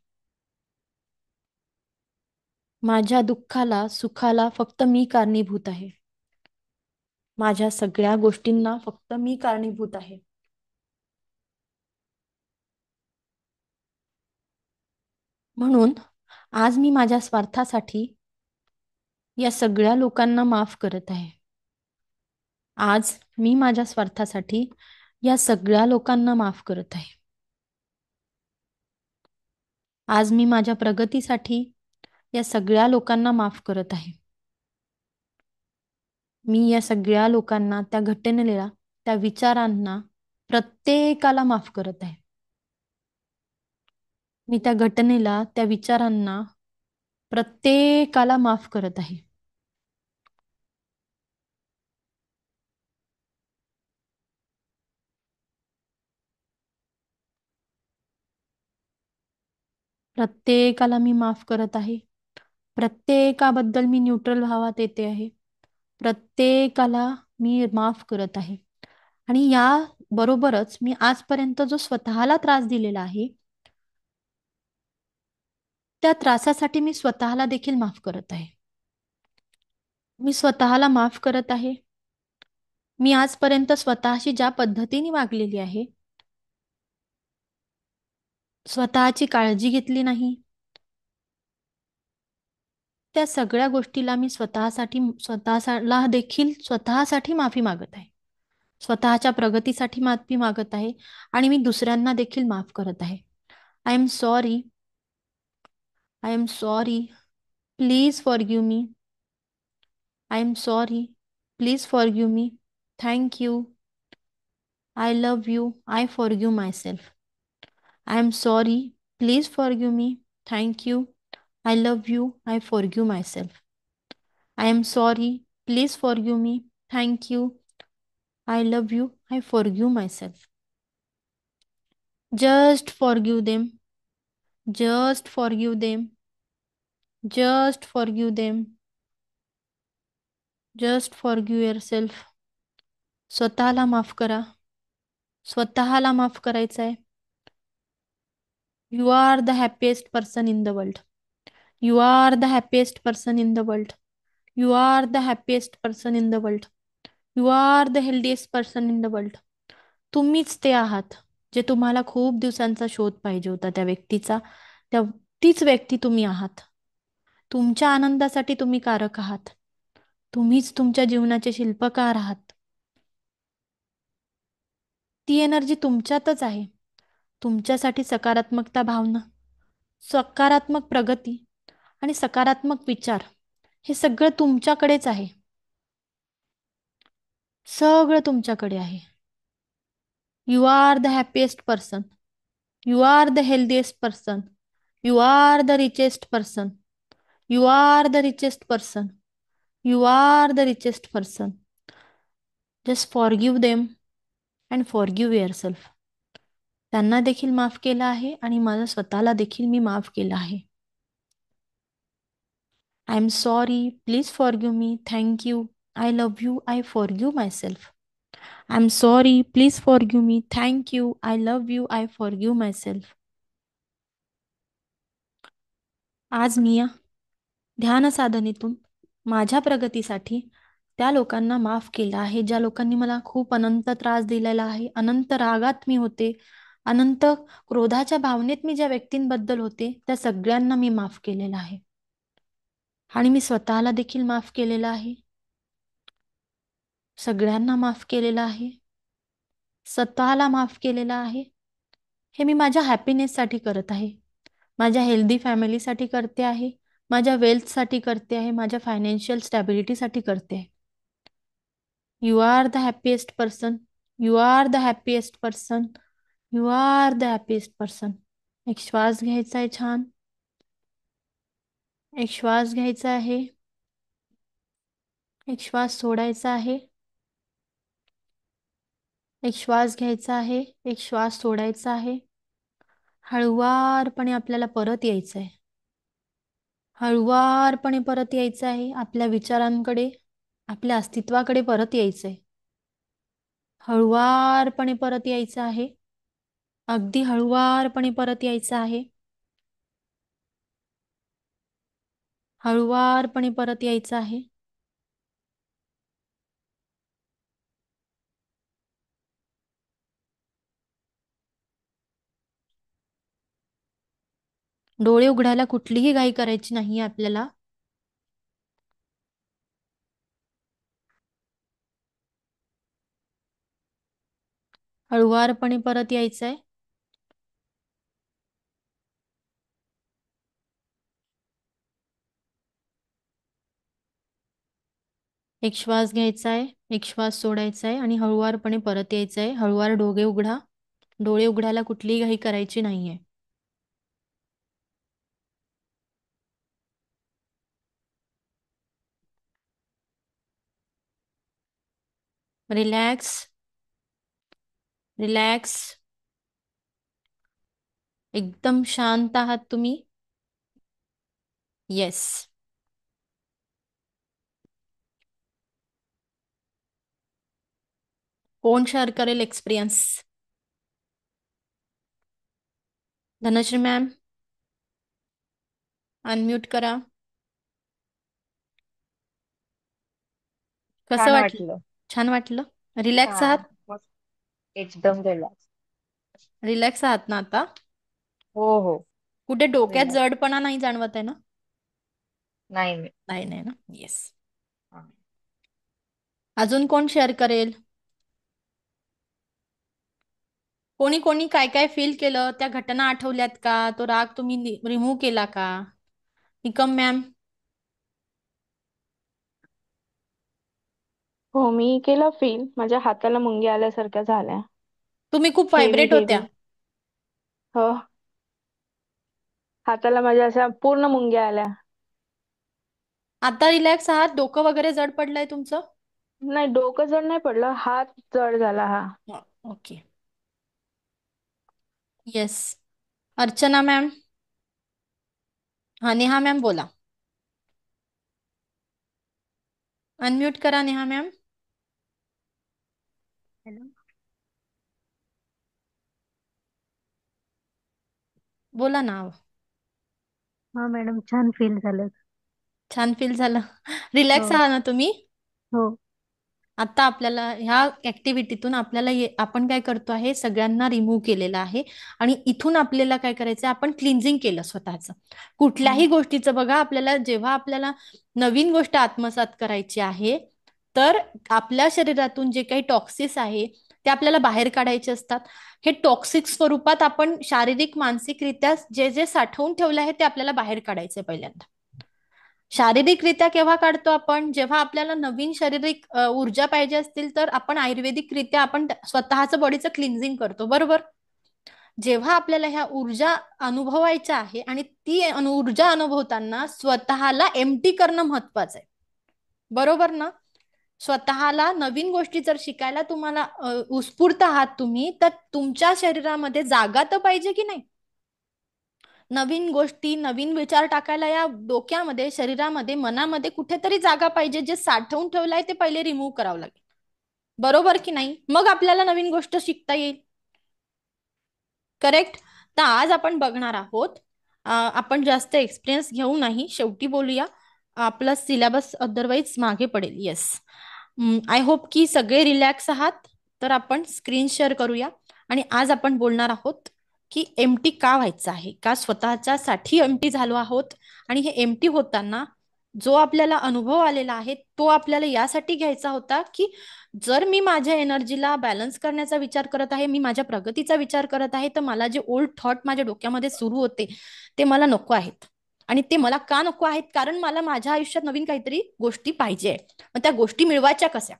माझ्या दुःखाला, सुखाला फक्त मी कारणीभूत आहे. माझ्या सगळ्या गोष्टींना फक्त मी कारणीभूत आहे. म्हणून आज मी माझ्या स्वार्थासाठी या सगळ्या लोकांना माफ करत आहे. आज मी माझ्या स्वार्थासाठी या सगळ्या लोकांना माफ करत आहे. आज मी माझ्या प्रगतीसाठी या सगळ्या लोकांना माफ करत आहे. मी या सगळ्या लोकांना, त्या घटनेला, त्या विचारांना, प्रत्येकाला माफ करत आहे. मी त्या घटनेला, त्या विचारांना, प्रत्येकाला माफ करत आहे. प्रत्येकाला मी माफ करत आहे. प्रत्येकाबद्दल मी न्यूट्रल भावात येते आहे. प्रत्येकाला मी माफ करत आहे. आणि या बरोबरच मी आजपर्यंत जो स्वतःला त्रास दिलेला आहे, त्या त्रासासाठी मी स्वतःला देखील माफ करत आहे. मी स्वतःला माफ करत आहे. मी आजपर्यंत स्वतःशी ज्या पद्धतीने वागलेली आहे, स्वतःची काळजी घेतली नाही, त्या सगळ्या गोष्टीला मी स्वतःला देखील स्वतःसाठी माफी मागत आहे. स्वतःच्या प्रगतीसाठी माफी मागत आहे आणि मी दुसऱ्यांना देखील माफ करत आहे. I am sorry. I am sorry. Please forgive me. I am sorry. Please forgive me. Thank you. I love you. I forgive myself. I am sorry. Please forgive me. Thank you. I love you, I forgive my self. I am sorry, please forgive me, thank you, I love you, I forgive my self. Just forgive them, just forgive them, just forgive them, just forgive your self. स्वतःला माफ करा. स्वतःला माफ करायचं आहे. You are the happiest person in the world. You are the happiest person in the world. You are the happiest person in the world. You are the healthiest person in the world. तुम्हीच ते आहात जे तुम्हाला खूप दिवसांचा शोध पाहिजे होता त्या व्यक्तीचा. त्या तीच व्यक्ती तुम्ही आहात. तुमच्या आनंदासाठी तुम्ही कारक आहात. तुम्हीच तुमच्या जीवनाचे शिल्पकार आहात. ती एनर्जी तुमच्यातच आहे. तुमच्यासाठी सकारात्मकता भावना, सकारात्मक प्रगती आणि सकारात्मक विचार हे सगळं तुमच्याकडेच आहे. सगळं तुमच्याकडे आहे. You are the happiest person. You are the healthiest person. You are the richest person. You are the richest person. You are the richest person. Just forgive them and forgive yourself. त्यांना देखील माफ केलं आहे आणि मला स्वतःला देखील मी माफ केलं आहे. I am sorry, please forgive me, thank you, I love you, I forgive my self. I am sorry, please forgive me, thank you, I love you, I forgive my self. आज मी या ध्यान साधनेतून माझ्या प्रगतीसाठी त्या लोकांना माफ केलं आहे ज्या लोकांनी मला खूप अनंत त्रास दिलेला आहे. अनंत रागात मी होते, अनंत क्रोधाच्या भावनेत मी ज्या व्यक्तींबद्दल होते त्या सगळ्यांना मी माफ केलेलं आहे. आणि मी स्वतःला देखील माफ केलेलं आहे. सगळ्यांना माफ केलेलं आहे. स्वतःला माफ केलेलं आहे. हे मी माझ्या हॅपीनेससाठी करत आहे. माझ्या हेल्दी फॅमिलीसाठी करते आहे. माझ्या वेल्थसाठी करते आहे. माझ्या फायनान्शियल स्टॅबिलिटीसाठी करते आहे. You are the happiest person. You are the happiest person. You are the happiest person. एक श्वास घ्यायचा आहे छान. एक श्वास घ्यायचा आहे. एक श्वास सोडायचा आहे. एक श्वास घ्यायचा आहे. एक श्वास सोडायचा आहे. हळुवारपणे आपल्याला परत यायचं आहे. हळुवारपणे परत यायचं आहे. आपल्या विचारांकडे, आपल्या अस्तित्वाकडे परत यायचं आहे. हळुवारपणे परत यायचं आहे. अगदी हळुवारपणे परत यायचं आहे. हळुवारपणे परत यायचं आहे. डोळे उघडायला कुठलीही घाई करायची नाही आपल्याला. हळुवारपणे परत यायचंय. एक श्वास घ्यायचा आहे. एक श्वास सोडायचा आहे आणि हळुवारपणे परत यायचं आहे. हळुवार डोळे उघडा. डोळे उघडायला कुठलीही घाई करायची नाहीये. Relax, relax. एकदम शांत आहात तुम्ही. येस. कोण शेअर करेल एक्सपिरियन्स? धनश्री मॅम, अनम्यूट करा. कसं छान वाटलं? वाटलं. छान वाटलं? रिलॅक्स हा, आहात? मस्त. एकदम रिलॅक्स. रिलॅक्स आहात ना आता? हो हो. कुठे डोक्यात रिलॅक्स. जडपणा नाही जाणवत आहे ना? नाही नाही. नाही नाही ना? येस. हा. अजून कोण शेअर करेल? कोणी कोणी काय काय फील केलं? त्या घटना आठवल्यात का? तो राग तुम्ही रिमूव्ह केला का? निकम मॅम, हो, मी केलं फील. माझ्या हाताला मुंग्या आल्यासारख्या झाल्या. तुम्ही खूप हेवी व्हायब्रेट हेवी. होत्या. हो. हाताला माझ्या अशा पूर्ण मुंग्या आल्या. आता रिलॅक्स आहात? डोकं वगैरे जड पडलंय तुमचं? नाही, डोकं जड नाही पडलं, हात जड झाला हा. ओके. येस. अर्चना मॅम. हा, नेहा मॅम बोला. अनम्यूट करा नेहा मॅम. हॅलो. बोला ना. हा मॅडम, छान फील झालं. छान फील झालं. रिलॅक्स हो. आहात ना तुम्ही? हो. आता आपल्याला ह्या ऍक्टिव्हिटीतून आपल्याला आपण काय करतो आहे, सगळ्यांना रिमूव्ह केलेलं आहे आणि इथून आपल्याला काय करायचं, आपण क्लिन्झिंग केलं स्वतःचं. कुठल्याही गोष्टीचं बघा, आपल्याला जेव्हा आपल्याला नवीन गोष्ट आत्मसात करायची आहे, तर आपल्या शरीरातून जे काही टॉक्सिस आहे ते आपल्याला बाहेर काढायचे असतात. हे टॉक्सिक स्वरूपात आपण शारीरिक मानसिकरित्या जे जे साठवून ठेवलं आहे ते आपल्याला बाहेर काढायचे पहिल्यांदा. शारीरिकरित्या केव्हा काढतो आपण, जेव्हा आपल्याला नवीन शारीरिक ऊर्जा पाहिजे असतील तर आपण आयुर्वेदिकरित्या आपण स्वतःचं बॉडीचं क्लिन्झिंग करतो, बरोबर. जेव्हा आपल्याला ह्या ऊर्जा अनुभवायच्या आहे आणि ती ऊर्जा अनुभवताना स्वतःला एम्प्टी करणं महत्वाचं आहे, बरोबर ना. स्वतःला नवीन गोष्टी जर शिकायला तुम्हाला उत्स्फूर्त आहात तुम्ही, तर तुमच्या शरीरामध्ये जागा तर पाहिजे की नाही. नवीन गोष्टी, नवीन विचार टाकायला या डोक्यामध्ये, शरीरामध्ये, मनामध्ये कुठेतरी जागा पाहिजे. जे साठवून ठेवलंय ते पहिले रिमूव्ह करावं लागेल, बरोबर की नाही. मग आपल्याला नवीन गोष्ट शिकता येईल. करेक्ट. तर आज आपण बघणार आहोत, आपण जास्त एक्सपिरियन्स घेऊ नाही, शेवटी बोलूया. आपला सिलेबस अदरवाईज मागे पडेल. येस, आय होप की सगळे रिलॅक्स आहात. तर आपण स्क्रीन शेअर करूया आणि आज आपण बोलणार आहोत की एम्प्टी का व्हायचं आहे, का स्वतःच्या साठी एम्प्टी झालो आहोत. आणि हे एम्प्टी होताना जो आपल्याला अनुभव आलेला आहे तो आपल्याला यासाठी घ्यायचा होता की जर मी माझ्या एनर्जीला बॅलन्स करण्याचा विचार करत आहे, मी माझ्या प्रगतीचा विचार करत आहे, तर मला जे ओल्ड थॉट माझ्या डोक्यामध्ये सुरू होते ते मला नको आहेत. आणि ते मला का नको आहेत, कारण मला माझ्या आयुष्यात नवीन काहीतरी गोष्टी पाहिजे. मग त्या गोष्टी मिळवायच्या कशा,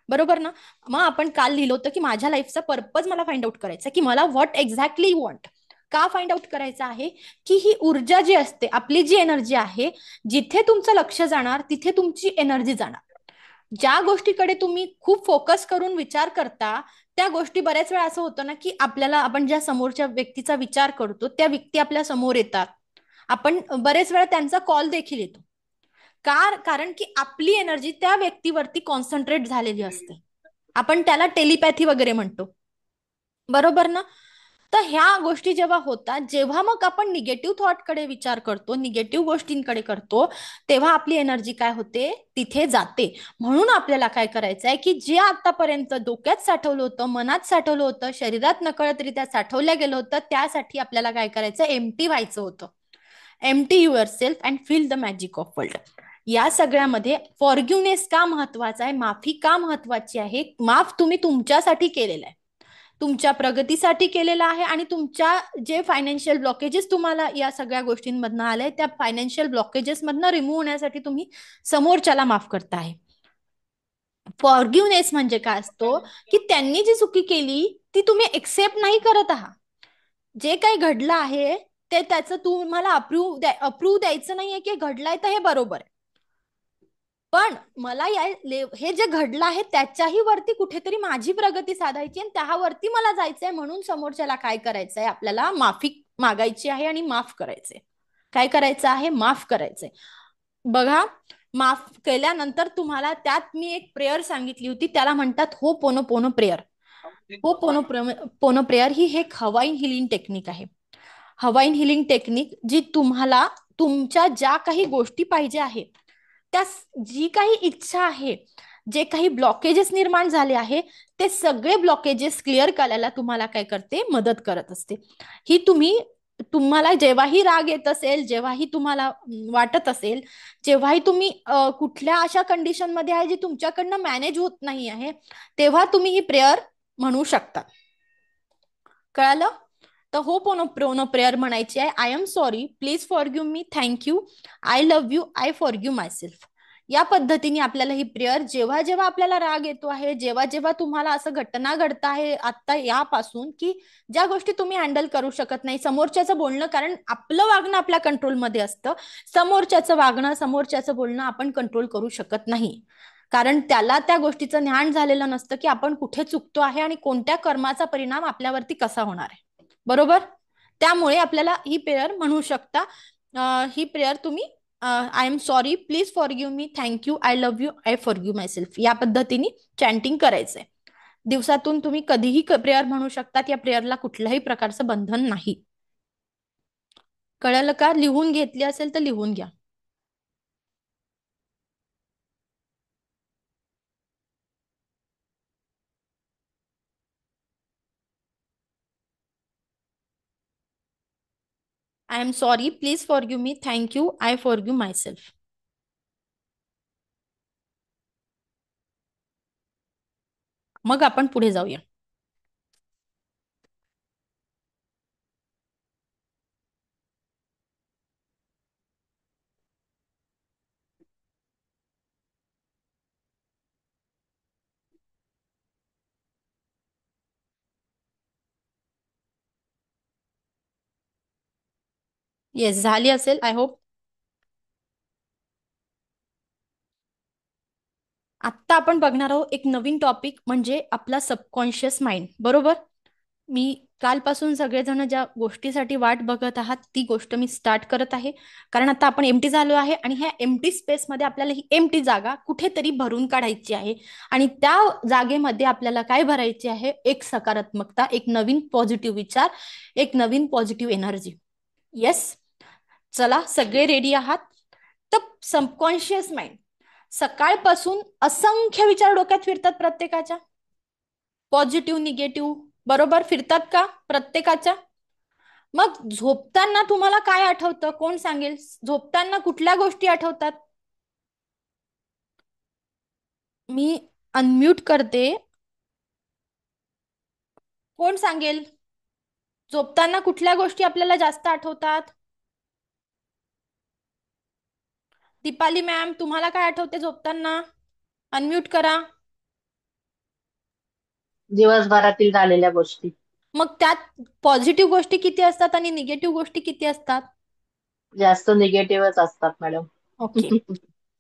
बरोबर ना. मग आपण काल लिहिलं होतं की माझ्या लाईफचा पर्पज मला फाइंड आउट करायचा, की मला व्हॉट एक्झॅक्टली वॉन्ट का फाइंड आउट करायचं आहे. की ही ऊर्जा जी असते, आपली जी एनर्जी आहे, जिथे तुमचं लक्ष जाणार तिथे तुमची एनर्जी जाणार. ज्या गोष्टीकडे तुम्ही खूप फोकस करून विचार करता, त्या गोष्टी बऱ्याच वेळा असं होतं ना की आपल्याला, आपण ज्या समोरच्या व्यक्तीचा विचार करतो त्या व्यक्ती आपल्या समोर येतात, आपण बरेच वेळा त्यांचा कॉल देखील येतो. कारण की आपली एनर्जी त्या व्यक्तीवरती कॉन्सन्ट्रेट झालेली असते. आपण त्याला टेलिपॅथी वगैरे म्हणतो, बरोबर ना. तर ह्या गोष्टी जेव्हा होतात, जेव्हा मग आपण निगेटिव्ह थॉटकडे विचार करतो, निगेटिव्ह गोष्टींकडे करतो, तेव्हा आपली एनर्जी काय होते, तिथे जाते. म्हणून आपल्याला काय करायचं आहे की जे आतापर्यंत डोक्यात साठवलं होतं, मनात साठवलं होतं, शरीरात नकळतरित्या साठवलं गेलं होतं, त्यासाठी आपल्याला काय करायचं, एम्प्टी व्हायचं होतं. Empty your self and feel the magic of world. या सगळ्यामध्ये फॉरगिव्हनेस का महत्वाचा आहे, माफी का महत्वाची आहे. माफ तुम्ही तुमच्यासाठी केलेलं आहे, तुमच्या प्रगतीसाठी केलेला आहे आणि तुमच्या जे फायनान्शियल ब्लॉकेजेस तुम्हाला या सगळ्या गोष्टींमधनं आले, त्या फायनान्शियल ब्लॉकेजेस मधनं रिमूव्ह होण्यासाठी तुम्ही समोरच्याला माफ करताय. फॉरगिव्हनेस म्हणजे काय असतो की त्यांनी जी चुकी केली ती तुम्ही एक्सेप्ट नाही करत आहात. जे काही घडलं आहे ते त्याचं तुम्हाला अप्रूव्ह द्यायचं नाहीये की घडलंय तर हे बरोबर आहे. पण मला हे जे घडलं आहे त्याच्याही वरती कुठेतरी माझी प्रगती साधायची आणि त्यावरती मला जायचंय. म्हणून समोरच्याला काय करायचंय, आपल्याला माफी मागायची आहे आणि माफ करायचंय. काय करायचं आहे, माफ करायचंय. बघा, माफ केल्यानंतर तुम्हाला त्यात मी एक प्रेयर सांगितली होती, त्याला म्हणतात हो पोनो पोनो प्रेयर. हो पोनो प्रेयर ही एक हवाईन हिलिंग टेक्निक आहे. हवाईन हिलिंग टेक्निक जी तुम्हाला तुमच्या ज्या काही गोष्टी पाहिजे आहेत, त्या जी काही इच्छा आहे, जे काही ब्लॉकेजेस निर्माण झाले आहे, ते सगळे ब्लॉकेजेस क्लिअर करायला तुम्हाला काय करते, मदत करत असते. ही तुम्हाला जेव्हाही राग येत असेल, जेव्हाही तुम्हाला वाटत असेल, जेव्हाही तुम्ही कुठल्या अशा कंडिशन मध्ये आहे जी तुमच्याकडनं मॅनेज होत नाही आहे, तेव्हा तुम्ही ही प्रेयर म्हणू शकता. कळालं. तर हो पोनो प्रेयर म्हणायची आहे. I am sorry, please forgive me, thank you, I love you, I forgive my self. या पद्धतीने आपल्याला ही प्रेयर, जेव्हा जेव्हा आपल्याला राग येतो आहे, जेव्हा जेव्हा तुम्हाला असं घटना घडत आहे आता यापासून, की ज्या गोष्टी तुम्ही हँडल करू शकत नाही, समोरच्याचं बोलणं, कारण आपलं वागणं आपल्या कंट्रोलमध्ये असतं, समोरच्याचं वागणं, समोरच्याचं बोलणं आपण कंट्रोल करू शकत नाही, कारण त्याला त्या गोष्टीचं ज्ञान झालेलं नसतं की आपण कुठे चुकतो आहे आणि कोणत्या कर्माचा परिणाम आपल्यावरती कसा होणार आहे. बरोबर. त्यामुळे आपल्याला ही प्रेयर म्हणू शकता. ही प्रेयर तुम्ही I am sorry, please forgive me, thank you, I love you, I forgive my self, या पद्धतीने चॅन्टिंग करायचंय. दिवसातून तुम्ही कधीही प्रेयर म्हणू शकतात. या प्रेयरला कुठल्याही प्रकारचं बंधन नाही. कळलं का? लिहून घेतली असेल तर लिहून घ्या. I am sorry, please forgive me, thank you, I forgive my self. मग आपण पुढे जाऊया. येस, झाली असेल आय होप. आत्ता आपण बघणार आहोत एक नवीन टॉपिक, म्हणजे आपला सबकॉन्शियस माइंड. बरोबर. मी कालपासून सगळेजण ज्या गोष्टीसाठी वाट बघत आहात ती गोष्ट मी स्टार्ट करत आहे, कारण आता आपण एम्प्टी झालो आहे आणि ह्या एम्प्टी स्पेसमध्ये आपल्याला ही एम्प्टी जागा कुठेतरी भरून काढायची आहे. आणि त्या जागेमध्ये आपल्याला काय भरायची आहे? एक सकारात्मकता, एक नवीन पॉझिटिव्ह विचार, एक नवीन पॉझिटिव्ह एनर्जी. येस, चला सगळे रेडी आहात? तर सबकॉन्शियस माइंड, सकाळपासून असंख्य विचार डोक्यात फिरतात प्रत्येकाच्या, पॉझिटिव्ह निगेटिव्ह. बरोबर, फिरतात का प्रत्येकाच्या? मग झोपताना तुम्हाला काय आठवतं? कोण सांगेल? झोपताना कुठल्या गोष्टी आठवतात? मी अनम्यूट करते. कोण सांगेल? झोपताना कुठल्या गोष्टी आपल्याला जास्त आठवतात? दीपाली मॅम, तुम्हाला काय आठवते झोपताना? अनम्यूट करा. दिवसभरातील झालेल्या गोष्टी. मग त्यात पॉझिटिव्ह गोष्टी किती असतात आणि निगेटिव्ह गोष्टी किती असतात? जास्त निगेटिव्हच असतात मॅडम. ओके.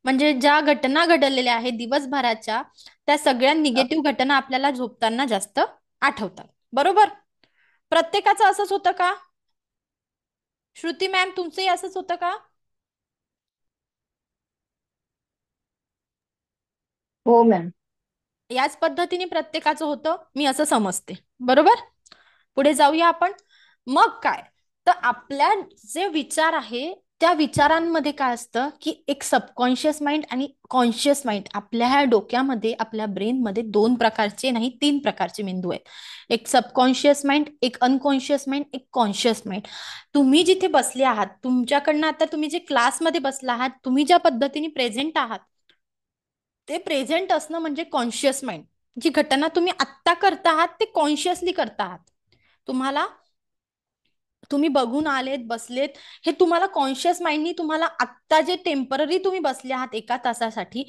म्हणजे ज्या घटना घडलेल्या आहेत दिवसभराच्या, त्या सगळ्या निगेटिव्ह घटना आपल्याला झोपताना जास्त आठवतात. बरोबर. प्रत्येकाचं असंच होतं का? श्रुती मॅम, तुमचंही असंच होतं का? हो मॅम. याच पद्धतीने प्रत्येकाचं होतं, मी असं समजते. बरोबर. पुढे जाऊया आपण. मग काय तर आपल्या जे विचार आहे त्या विचारांमध्ये काय असतं की एक सबकॉन्शियस माइंड आणि कॉन्शियस माइंड. आपल्या ह्या डोक्यामध्ये, आपल्या ब्रेनमध्ये दोन प्रकारचे नाही, तीन प्रकारचे मेंदू आहेत. एक सबकॉन्शियस माइंड, एक अनकॉन्शियस माइंड, एक कॉन्शियस माइंड. तुम्ही जिथे बसले आहात, तुमच्याकडनं आता तुम्ही जे क्लासमध्ये बसला आहात, तुम्ही ज्या पद्धतीने प्रेझेंट आहात, ते प्रेझेंट असणं म्हणजे कॉन्शियस माइंड. जी घटना तुम्ही आत्ता करता आहात ते कॉन्शियसली करता आहात. तुम्हाला, तुम्ही बघून आलेत, बसलेत, हे तुम्हाला कॉन्शियस माइंडनी, तुम्हाला आत्ता जे टेम्पररी तुम्ही बसले आहात 1 तासासाठी,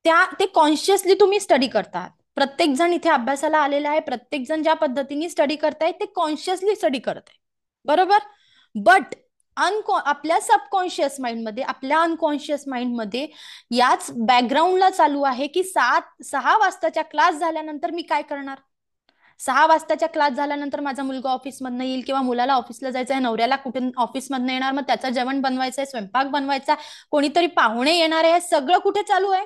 ते कॉन्शियसली तुम्ही स्टडी करता. प्रत्येक जण इथे अभ्यासाला आलेला आहे, प्रत्येक जण ज्या पद्धतीने स्टडी करताय ते कॉन्शियसली स्टडी करत आहे. बरोबर. बट आपल्या सबकॉन्शियस माइंडमध्ये, आपल्या अनकॉन्शियस माइंडमध्ये याच बॅकग्राऊंडला चालू आहे की 6 वाजताच्या क्लास झाल्यानंतर मी काय करणार? 6 वाजताच्या क्लास झाल्यानंतर माझा मुलगा ऑफिसमधनं येईल किंवा मुलाला ऑफिसला जायचं आहे, नवऱ्याला कुठून ऑफिसमधनं येणार, मग त्याचं जेवण बनवायचंय, स्वयंपाक बनवायचा, कोणीतरी पाहुणे येणार आहे, सगळं कुठे चालू आहे?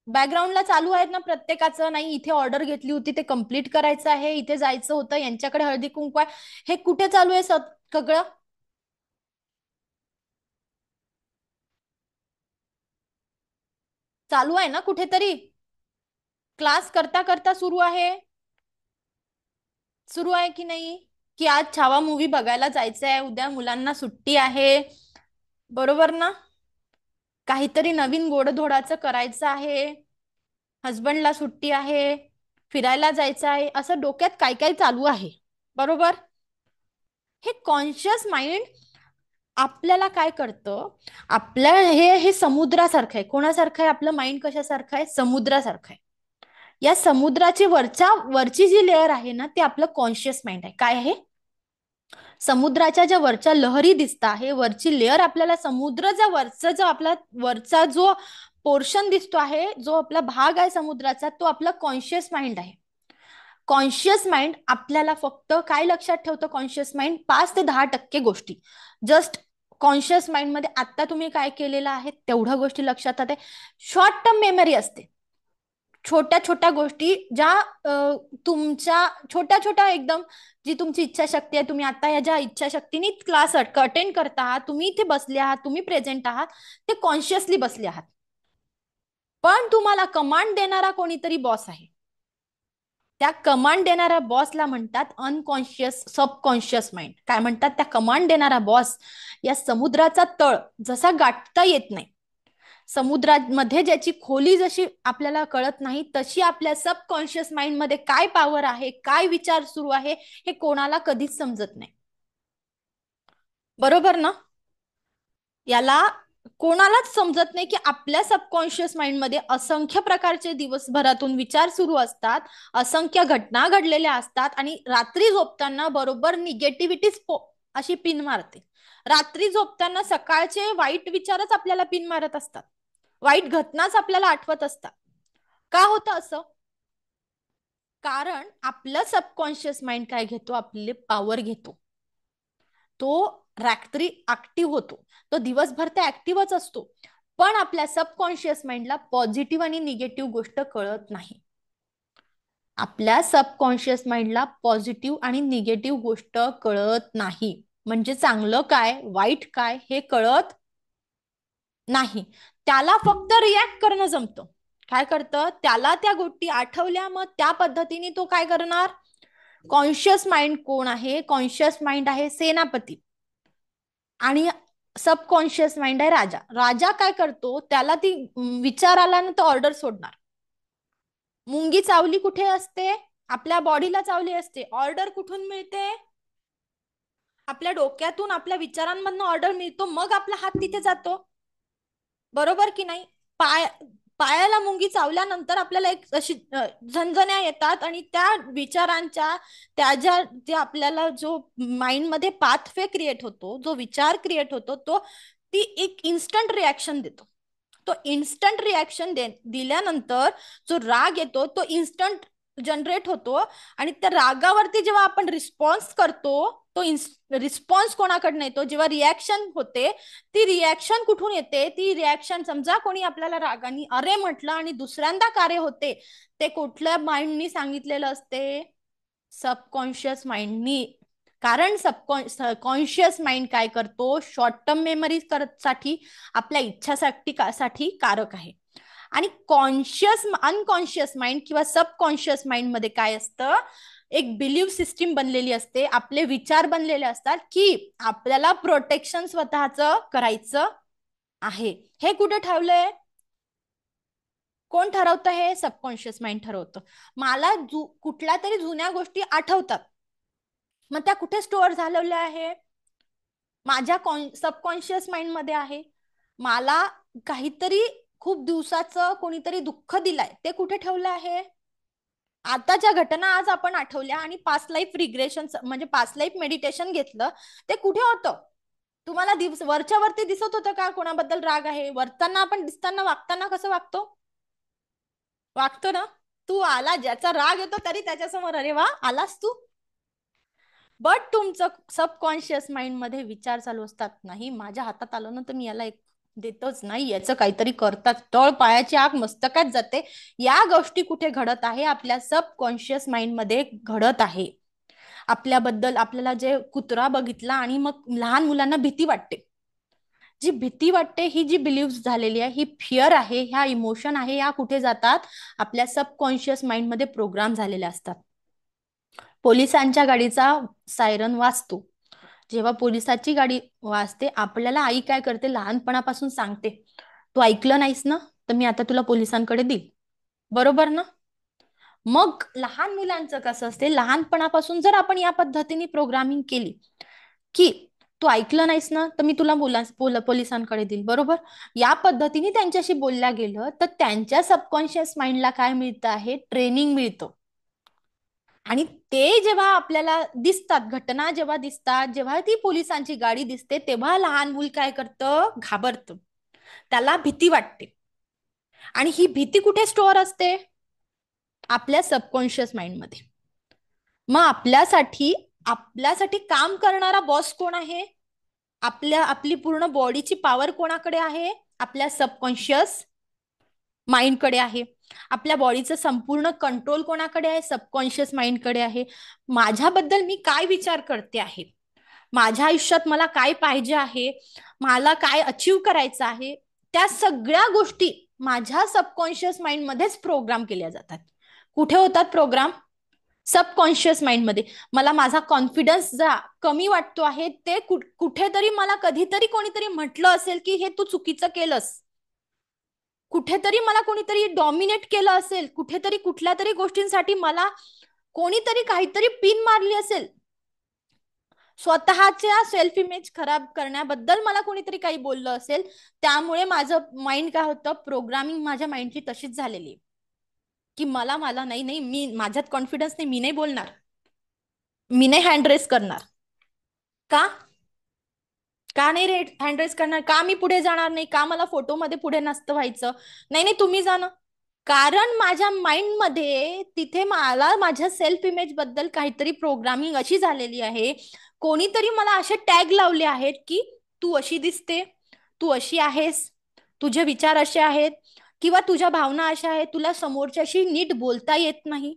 बॅकग्राऊंडला चालू आहेत ना प्रत्येकाचं. नाही, इथे ऑर्डर घेतली होती ते कम्प्लीट करायचं आहे, इथे जायचं होतं, यांच्याकडे हळदी कुंकू आहे, हे कुठे चालू आहे सगळं? चालू आहे ना कुठेतरी. क्लास करता करता सुरू आहे. सुरू आहे की नाही? की आज छावा मूवी बघायला जायचं आहे, उद्या मुलांना सुट्टी आहे. बरोबर ना. काहीतरी नवीन गोडधोडाचं करायचं आहे, हजबंडला सुट्टी आहे, फिरायला जायचं आहे, असं डोक्यात काय काय चालू आहे. बरोबर. हे कॉन्शियस माइंड आपल्याला काय करतं, आपल्या हे समुद्रासारखं आहे. कोणासारखं आहे आपलं माइंड? कशासारखं आहे? समुद्रासारखं आहे. या समुद्राची वरची जी लेअर आहे ना, ते आपलं कॉन्शियस माइंड आहे. काय आहे? समुद्राच्या ज्या वरच्या लहरी दिसत आहे, वरची लेअर आपल्याला समुद्राचा वरचा जो पोर्शन दिसतो आहे, जो आपला भाग आहे समुद्राचा, तो आपला कॉन्शियस माइंड आहे. कॉन्शियस माइंड आपल्याला फक्त काय लक्षात ठेवतं? कॉन्शियस माइंड 5 ते 10% गोष्टी जस्ट कॉन्शियस माइंड मध्ये आता तुम्ही काय केलेलं आहे तेवढ्या गोष्टी लक्षात आहे. शॉर्ट टर्म मेमरी असते. छोट्या छोट्या गोष्टी ज्या तुमच्या छोट्या छोट्या एकदम, जी तुमची इच्छाशक्ती आहे, तुम्ही आता या ज्या इच्छाशक्तीने क्लास अटेंड करता आहात, तुम्ही इथे बसले आहात, तुम्ही प्रेझेंट आहात, ते कॉन्शियसली बसले आहात. पण तुम्हाला कमांड देणारा कोणीतरी बॉस आहे. त्या कमांड देणाऱ्या बॉसला म्हणतात अनकॉन्शियस सबकॉन्शियस माइंड. काय म्हणतात? त्या कमांड देणारा बॉस या समुद्राचा तळ जसा गाठता येत नाही, समुद्रामध्ये ज्याची खोली जशी आपल्याला कळत नाही, तशी आपल्या सबकॉन्शियस माइंड मध्ये काय पॉवर आहे, काय विचार सुरू आहे, हे कोणाला कधीच समजत नाही. बरोबर ना? याला कोणालाच समजत नाही की आपल्या सबकॉन्शियस माइंड मध्ये असंख्य प्रकारचे दिवसभरातून विचार सुरू असतात, असंख्य घटना घडलेल्या असतात, आणि रात्री झोपताना बरोबर निगेटिव्हिटी अशी पिन मारते. रात्री झोपताना सकाळचे वाईट विचारच आपल्याला पिन मारत असतात, वाईट घटनाच आपल्याला आठवत असतात. का होतं असं? कारण आपलं सबकॉन्शियस माइंड काय घेतो? आपले पॉवर घेतो. तो रात्री ऍक्टिव्ह होतो, तो दिवसभर ते ऍक्टिव्हच असतो, पण आपल्या सबकॉन्शियस माइंडला पॉझिटिव्ह आणि निगेटिव्ह गोष्ट कळत नाही. आपल्या सबकॉन्शियस माइंडला पॉझिटिव्ह आणि निगेटिव्ह गोष्ट कळत नाही. म्हणजे चांगलं काय वाईट काय हे कळत नाही. त्याला फक्त रिॲक्ट करणं जमतं. काय करतं? त्याला त्या गोष्टी आठवल्या, मग त्या पद्धतीने तो काय करणार? कॉन्शियस माइंड कोण आहे? कॉन्शियस माइंड आहे सेनापती, आणि सबकॉन्शियस माइंड आहे राजा. राजा काय करतो? त्याला ती विचार आला ना, तर ऑर्डर सोडणार. मुंगी चावली कुठे असते? आपल्या बॉडीला चावली असते. ऑर्डर कुठून मिळते? आपल्या डोक्यातून, आपल्या विचारांमधून ऑर्डर मिळतो, मग आपला हात तिथे जातो. बरोबर की नाही? पायाला मुंगी चावल्यानंतर आपल्याला एक अशी झणझण्या येतात, आणि त्या विचारांच्या जे आपल्याला जो माइंड मध्ये पाथवे क्रिएट होतो, जो विचार क्रिएट होतो, तो ती एक इन्स्टंट रिॲक्शन देतो. तो इन्स्टंट रिॲक्शन दिल्यानंतर जो राग येतो तो इन्स्टंट जनरेट होतो, आणि त्या रागावरती जेव्हा आपण रिस्पॉन्स करतो, तो रिस्पॉन्स कोणाकडनं येतो? जेव्हा रिॲक्शन होते, ती रिॲक्शन कुठून येते? ती रिॲक्शन, समजा कोणी आपल्याला रागाने अरे म्हटलं आणि दुसऱ्यांदा कार्य होते, ते कुठल्या माइंडनी सांगितलेलं असते? सबकॉन्शियस माइंडनी. कारण कॉन्शियस माइंड काय करतो? शॉर्ट टर्म मेमरी साठी, आपल्या इच्छासाठी कारक आहे. आणि अनकॉन्शियस माइंड किंवा सबकॉन्शियस माइंड मध्ये काय असतं? एक बिलीव्ह सिस्टीम बनलेली असते, आपले विचार बनलेले असतात की आपल्याला प्रोटेक्शन स्वतःचं करायचं आहे. हे कुठे ठेवलंय? कोण ठरवतं? हे सबकॉन्शियस माइंड ठरवतं. मला कुठल्या तरी जुन्या गोष्टी आठवतात, मग त्या कुठे स्टोअर झालेल्या आहे? माझ्या सबकॉन्शियस माइंड मध्ये आहे. मला काहीतरी खूप दिवसाचं कोणीतरी दुःख दिलंय, ते कुठे ठेवलं आहे? आताच्या घटना आज आपण आठवल्या, आणि पास्ट लाईफ रिग्रेशन म्हणजे पास्ट लाईफ मेडिटेशन घेतलं, ते कुठे होतं? तुम्हाला वरच्या वरती दिसत होतं का कोणाबद्दल राग आहे? वरताना आपण दिसताना वागताना कसं वागतो ना? तू आला, ज्याचा राग येतो तरी त्याच्यासमोर अरे वा आलास तू. बट तुमचं सबकॉन्शियस माइंड मध्ये विचार चालू असतात, नाही माझ्या हातात आलं ना तर मी याला एक देतच नाही, याचं काहीतरी करतात, तळ पायाची आग मस्तकात जाते. या गोष्टी कुठे घडत आहे? आपल्या सबकॉन्शियस माइंड मध्ये घडत आहे. आपल्याबद्दल आपल्याला जे कुत्रा बघितला आणि मग लहान मुलांना भीती वाटते, जी भीती वाटते, ही जी बिलीव्ह झालेली आहे, ही फिअर आहे, ह्या इमोशन आहे, या कुठे जातात? आपल्या सबकॉन्शियस माइंड मध्ये प्रोग्राम झालेले असतात. पोलिसांच्या गाडीचा सायरन वाजतो, जेव्हा पोलिसाची गाडी वाजते, आपल्याला आई काय करते? लहानपणापासून सांगते, तू ऐकलं नाहीस ना तर मी आता तुला पोलिसांकडे देईल. बरोबर ना? मग लहान मुलांचं कसं असते? लहानपणापासून जर आपण या पद्धतीने प्रोग्रामिंग केली की तू ऐकलं नाहीस ना तर मी तुला पोलिसांकडे देईल, बरोबर. या पद्धतीने त्यांच्याशी बोलल्या गेलं तर त्यांच्या सबकॉन्शियस माइंडला काय मिळतं आहे, ट्रेनिंग मिळतं. आणि ते जेव्हा आपल्याला दिसतात, घटना जेव्हा दिसतात, जेव्हा ती पोलिसांची गाडी दिसते, तेव्हा लहान मूल काय करतं, घाबरतं, त्याला भीती वाटते. आणि ही भीती कुठे स्टोअर असते, आपल्या सबकॉन्शियस माइंड मध्ये. मग आपल्यासाठी काम करणारा बॉस कोण आहे, आपली पूर्ण बॉडीची पॉवर कोणाकडे आहे, आपल्या सबकॉन्शियस माइंडकडे आहे. आपल्या बॉडीचं संपूर्ण कंट्रोल कोणाकडे आहे, सबकॉन्शियस माइंडकडे आहे. माझ्याबद्दल मी काय विचार करते आहे, माझ्या आयुष्यात मला काय पाहिजे आहे, मला काय अचीव करायचं आहे, त्या सगळ्या गोष्टी माझ्या सबकॉन्शियस माइंड मध्येच प्रोग्राम केल्या जातात. कुठे होतात प्रोग्राम, सबकॉन्शियस माइंड मध्ये. मला माझा कॉन्फिडन्स जा कमी वाटतो आहे, ते कुठेतरी मला कधीतरी कोणीतरी म्हटलं असेल की हे तू चुकीचं केलंस, कुठेतरी मला कोणीतरी डॉमिनेट केलं असेल, कुठेतरी कुठल्या तरी गोष्टींसाठी मला कोणीतरी काहीतरी पिन मारली असेल, स्वतःच्या सेल्फ इमेज खराब करण्याबद्दल मला कोणीतरी काही बोललं असेल, त्यामुळे माझं माइंड काय होतं, प्रोग्रामिंग माझ्या माइंडची तशीच झालेली आहे की मला नाही, मी माझ्यात कॉन्फिडन्स नाही, मी नाही बोलणार, मी नाही हँड रेस करणार. का नाही हँड रेस करणार, का मी पुढे जाणार नाही, का मला फोटोमध्ये पुढे नसतं व्हायचं, नाही तुम्ही जाणं. कारण माझ्या माइंड मध्ये तिथे मला माझ्या सेल्फ इमेज बद्दल काहीतरी प्रोग्रामिंग अशी झालेली आहे, कोणीतरी मला असे टॅग लावले आहेत की तू अशी दिसते, तू अशी आहेस, तुझे विचार असे आहेत, किंवा तुझ्या भावना अशा आहेत, तुला समोरच्याशी नीट बोलता येत नाही,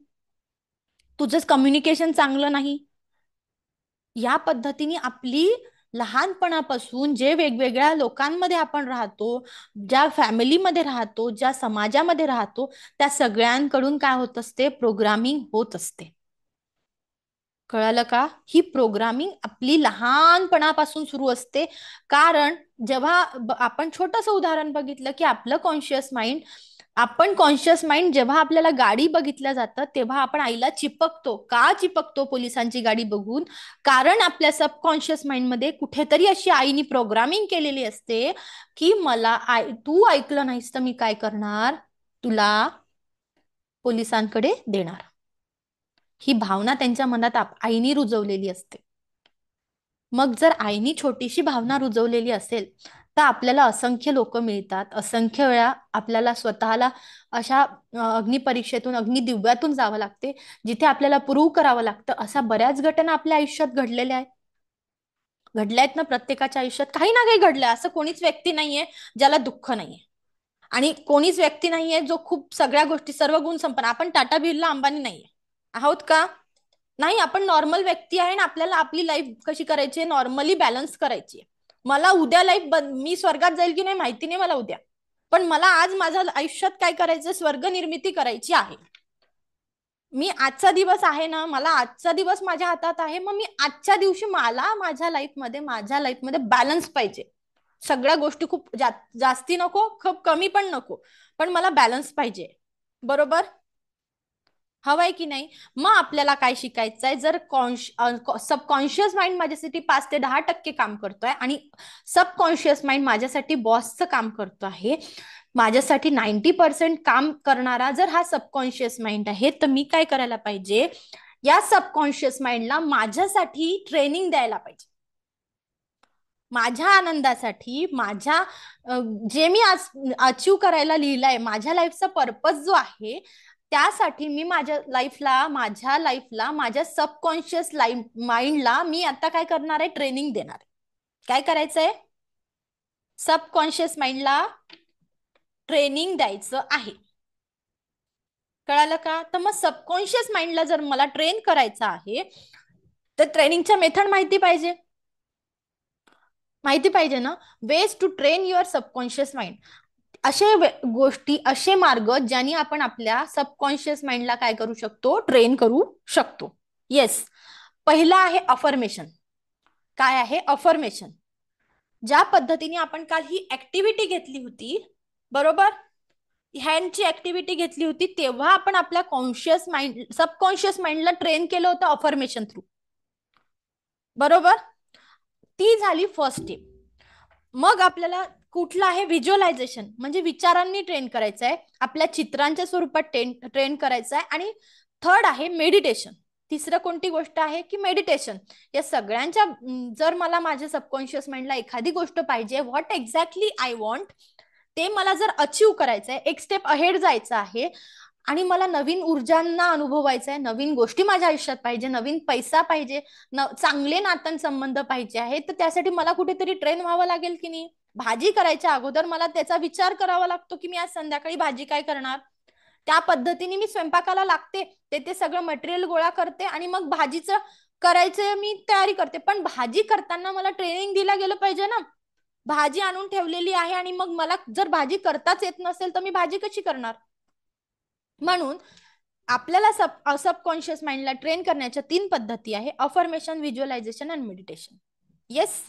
तुझं कम्युनिकेशन चांगलं नाही. या पद्धतीने आपली लहानपणापासून जे वेगवेगळ्या लोकांमध्ये आपण राहतो, ज्या फॅमिलीमध्ये राहतो, ज्या समाजामध्ये राहतो, त्या सगळ्यांकडून काय होत असते, प्रोग्रामिंग होत असते. कळालं का, ही प्रोग्रामिंग आपली लहानपणापासून सुरू असते. कारण जेव्हा आपण छोटंसं उदाहरण बघितलं की आपलं कॉन्शियस माइंड जेव्हा आपल्याला गाडी बघितल्या जातं तेव्हा आपण आईला चिपकतो. का चिपकतो पोलिसांची गाडी बघून, कारण आपल्या सबकॉन्शियस माइंड मध्ये कुठेतरी अशी आईनी प्रोग्रामिंग केलेली असते की तू ऐकलं नाहीस तर मी काय करणार, तुला पोलिसांकडे देणार. ही भावना त्यांच्या मनात आईनी रुजवलेली असते. मग जर आईनी छोटीशी भावना रुजवलेली असेल तर आपल्याला असंख्य लोक मिळतात, असंख्य वेळा आपल्याला स्वतःला अशा अग्निपरीक्षेतून, अग्निदिव्यातून जावं लागते जिथे आपल्याला प्रूव्ह करावं लागतं. अशा बऱ्याच घटना आपल्या आयुष्यात घडलेल्या आहेत, ना प्रत्येकाच्या आयुष्यात काही ना काही घडलंय. असं कोणीच व्यक्ती नाहीये ज्याला दुःख नाहीये, आणि कोणीच व्यक्ती नाहीये जो खूप सगळ्या गोष्टी, सर्व गुण संपन्न. आपण टाटा बिर्ला अंबानी नाहीये आहोत का, नाही. आपण नॉर्मल व्यक्ती आहे आणि आपल्याला आपली लाईफ कशी करायची, नॉर्मली बॅलन्स करायची. मला उद्या मी स्वर्गात जाईल की नाही माहिती नाही मला उद्या, पण मला आज माझ्या आयुष्यात काय करायचं, स्वर्ग निर्मिती करायची आहे. मी आजचा दिवस आहे ना, मला आजचा दिवस माझ्या हातात आहे, मग मी आजच्या दिवशी मला माझ्या लाईफमध्ये बॅलन्स पाहिजे. सगळ्या गोष्टी खूप जास्ती नको, खूप कमी पण नको, पण मला बॅलन्स पाहिजे, बरोबर हवाय की नाही. मग आपल्याला काय शिकायचंय, जर सबकॉन्शियस माइंड माझ्यासाठी 5 ते 10% काम करतोय आणि सबकॉन्शियस माइंड माझ्यासाठी बॉसचं काम करतो आहे, माझ्यासाठी 90% काम करणारा जर हा सबकॉन्शियस माइंड आहे, तर मी काय करायला पाहिजे, या सबकॉन्शियस माइंडला माझ्यासाठी ट्रेनिंग द्यायला पाहिजे. माझ्या आनंदासाठी, जे मी आज अचीव करायला लिहिलंय, माझ्या लाईफचा पर्पज जो आहे, त्यासाठी मी माझ्या लाईफला माझ्या सबकॉन्शियस माइंडला मी आता काय करणार आहे, ट्रेनिंग देणार आहे. काय करायचंय, सबकॉन्शियस माइंडला ट्रेनिंग द्यायचं आहे. कळालं का. तर मग सबकॉन्शियस माइंडला जर मला ट्रेन करायचं आहे तर ट्रेनिंगच्या मेथड माहिती पाहिजे ना. Ways to train your subconscious mind, असे गोष्टी, असे मार्ग ज्यांनी आपण आपल्या सबकॉन्शियस माइंडला काय करू शकतो, ट्रेन करू शकतो. येस, पहिला आहे अफर्मेशन. काय आहे अफर्मेशन, ज्या पद्धतीने आपण काल ही ऍक्टिव्हिटी घेतली होती, बरोबर, हँडची ऍक्टिव्हिटी घेतली होती, तेव्हा आपण आपल्या सबकॉन्शियस माइंडला ट्रेन केलं होतं अफर्मेशन थ्रू, बरोबर. ती झाली फर्स्ट स्टेप. मग आपल्याला कुठलं आहे व्हिज्युअलायझेशन, म्हणजे विचारांनी ट्रेन करायचं आहे, आपल्या चित्रांच्या स्वरूपात ट्रेन करायचं आहे. आणि थर्ड आहे मेडिटेशन. तिसरं कोणती गोष्ट आहे की मेडिटेशन. या सगळ्यांच्या जर मला माझ्या सबकॉन्शियस माइंडला एखादी गोष्ट पाहिजे, व्हॉट एक्झॅक्टली आय वॉन्ट, ते मला जर अचीव करायचं आहे, एक स्टेप अहेड जायचं आहे, आणि मला नवीन ऊर्जांना अनुभवायचं आहे, नवीन गोष्टी माझ्या आयुष्यात पाहिजे, नवीन पैसा पाहिजे, चांगले नातेसंबंध पाहिजे आहे, तर त्यासाठी मला कुठेतरी ट्रेन व्हावं लागेल की नाही. भाजी करायच्या अगोदर मला त्याचा विचार करावा लागतो की मी आज संध्याकाळी भाजी काय करणार. त्या पद्धतीने मी स्वयंपाकाला लागते, ते सगळं मटेरियल गोळा करते आणि मग भाजीचं करायचं मी तयारी करते. पण भाजी करताना मला ट्रेनिंग दिला गेलं पाहिजे ना. भाजी आणून ठेवलेली आहे आणि मग मला जर भाजी करताच येत नसेल तर मी भाजी कशी करणार. म्हणून आपल्याला सबकॉन्शियस माइंडला ट्रेन करण्याच्या 3 पद्धती आहे: अफर्मेशन, व्हिज्युअलायझेशन आणि मेडिटेशन. Yes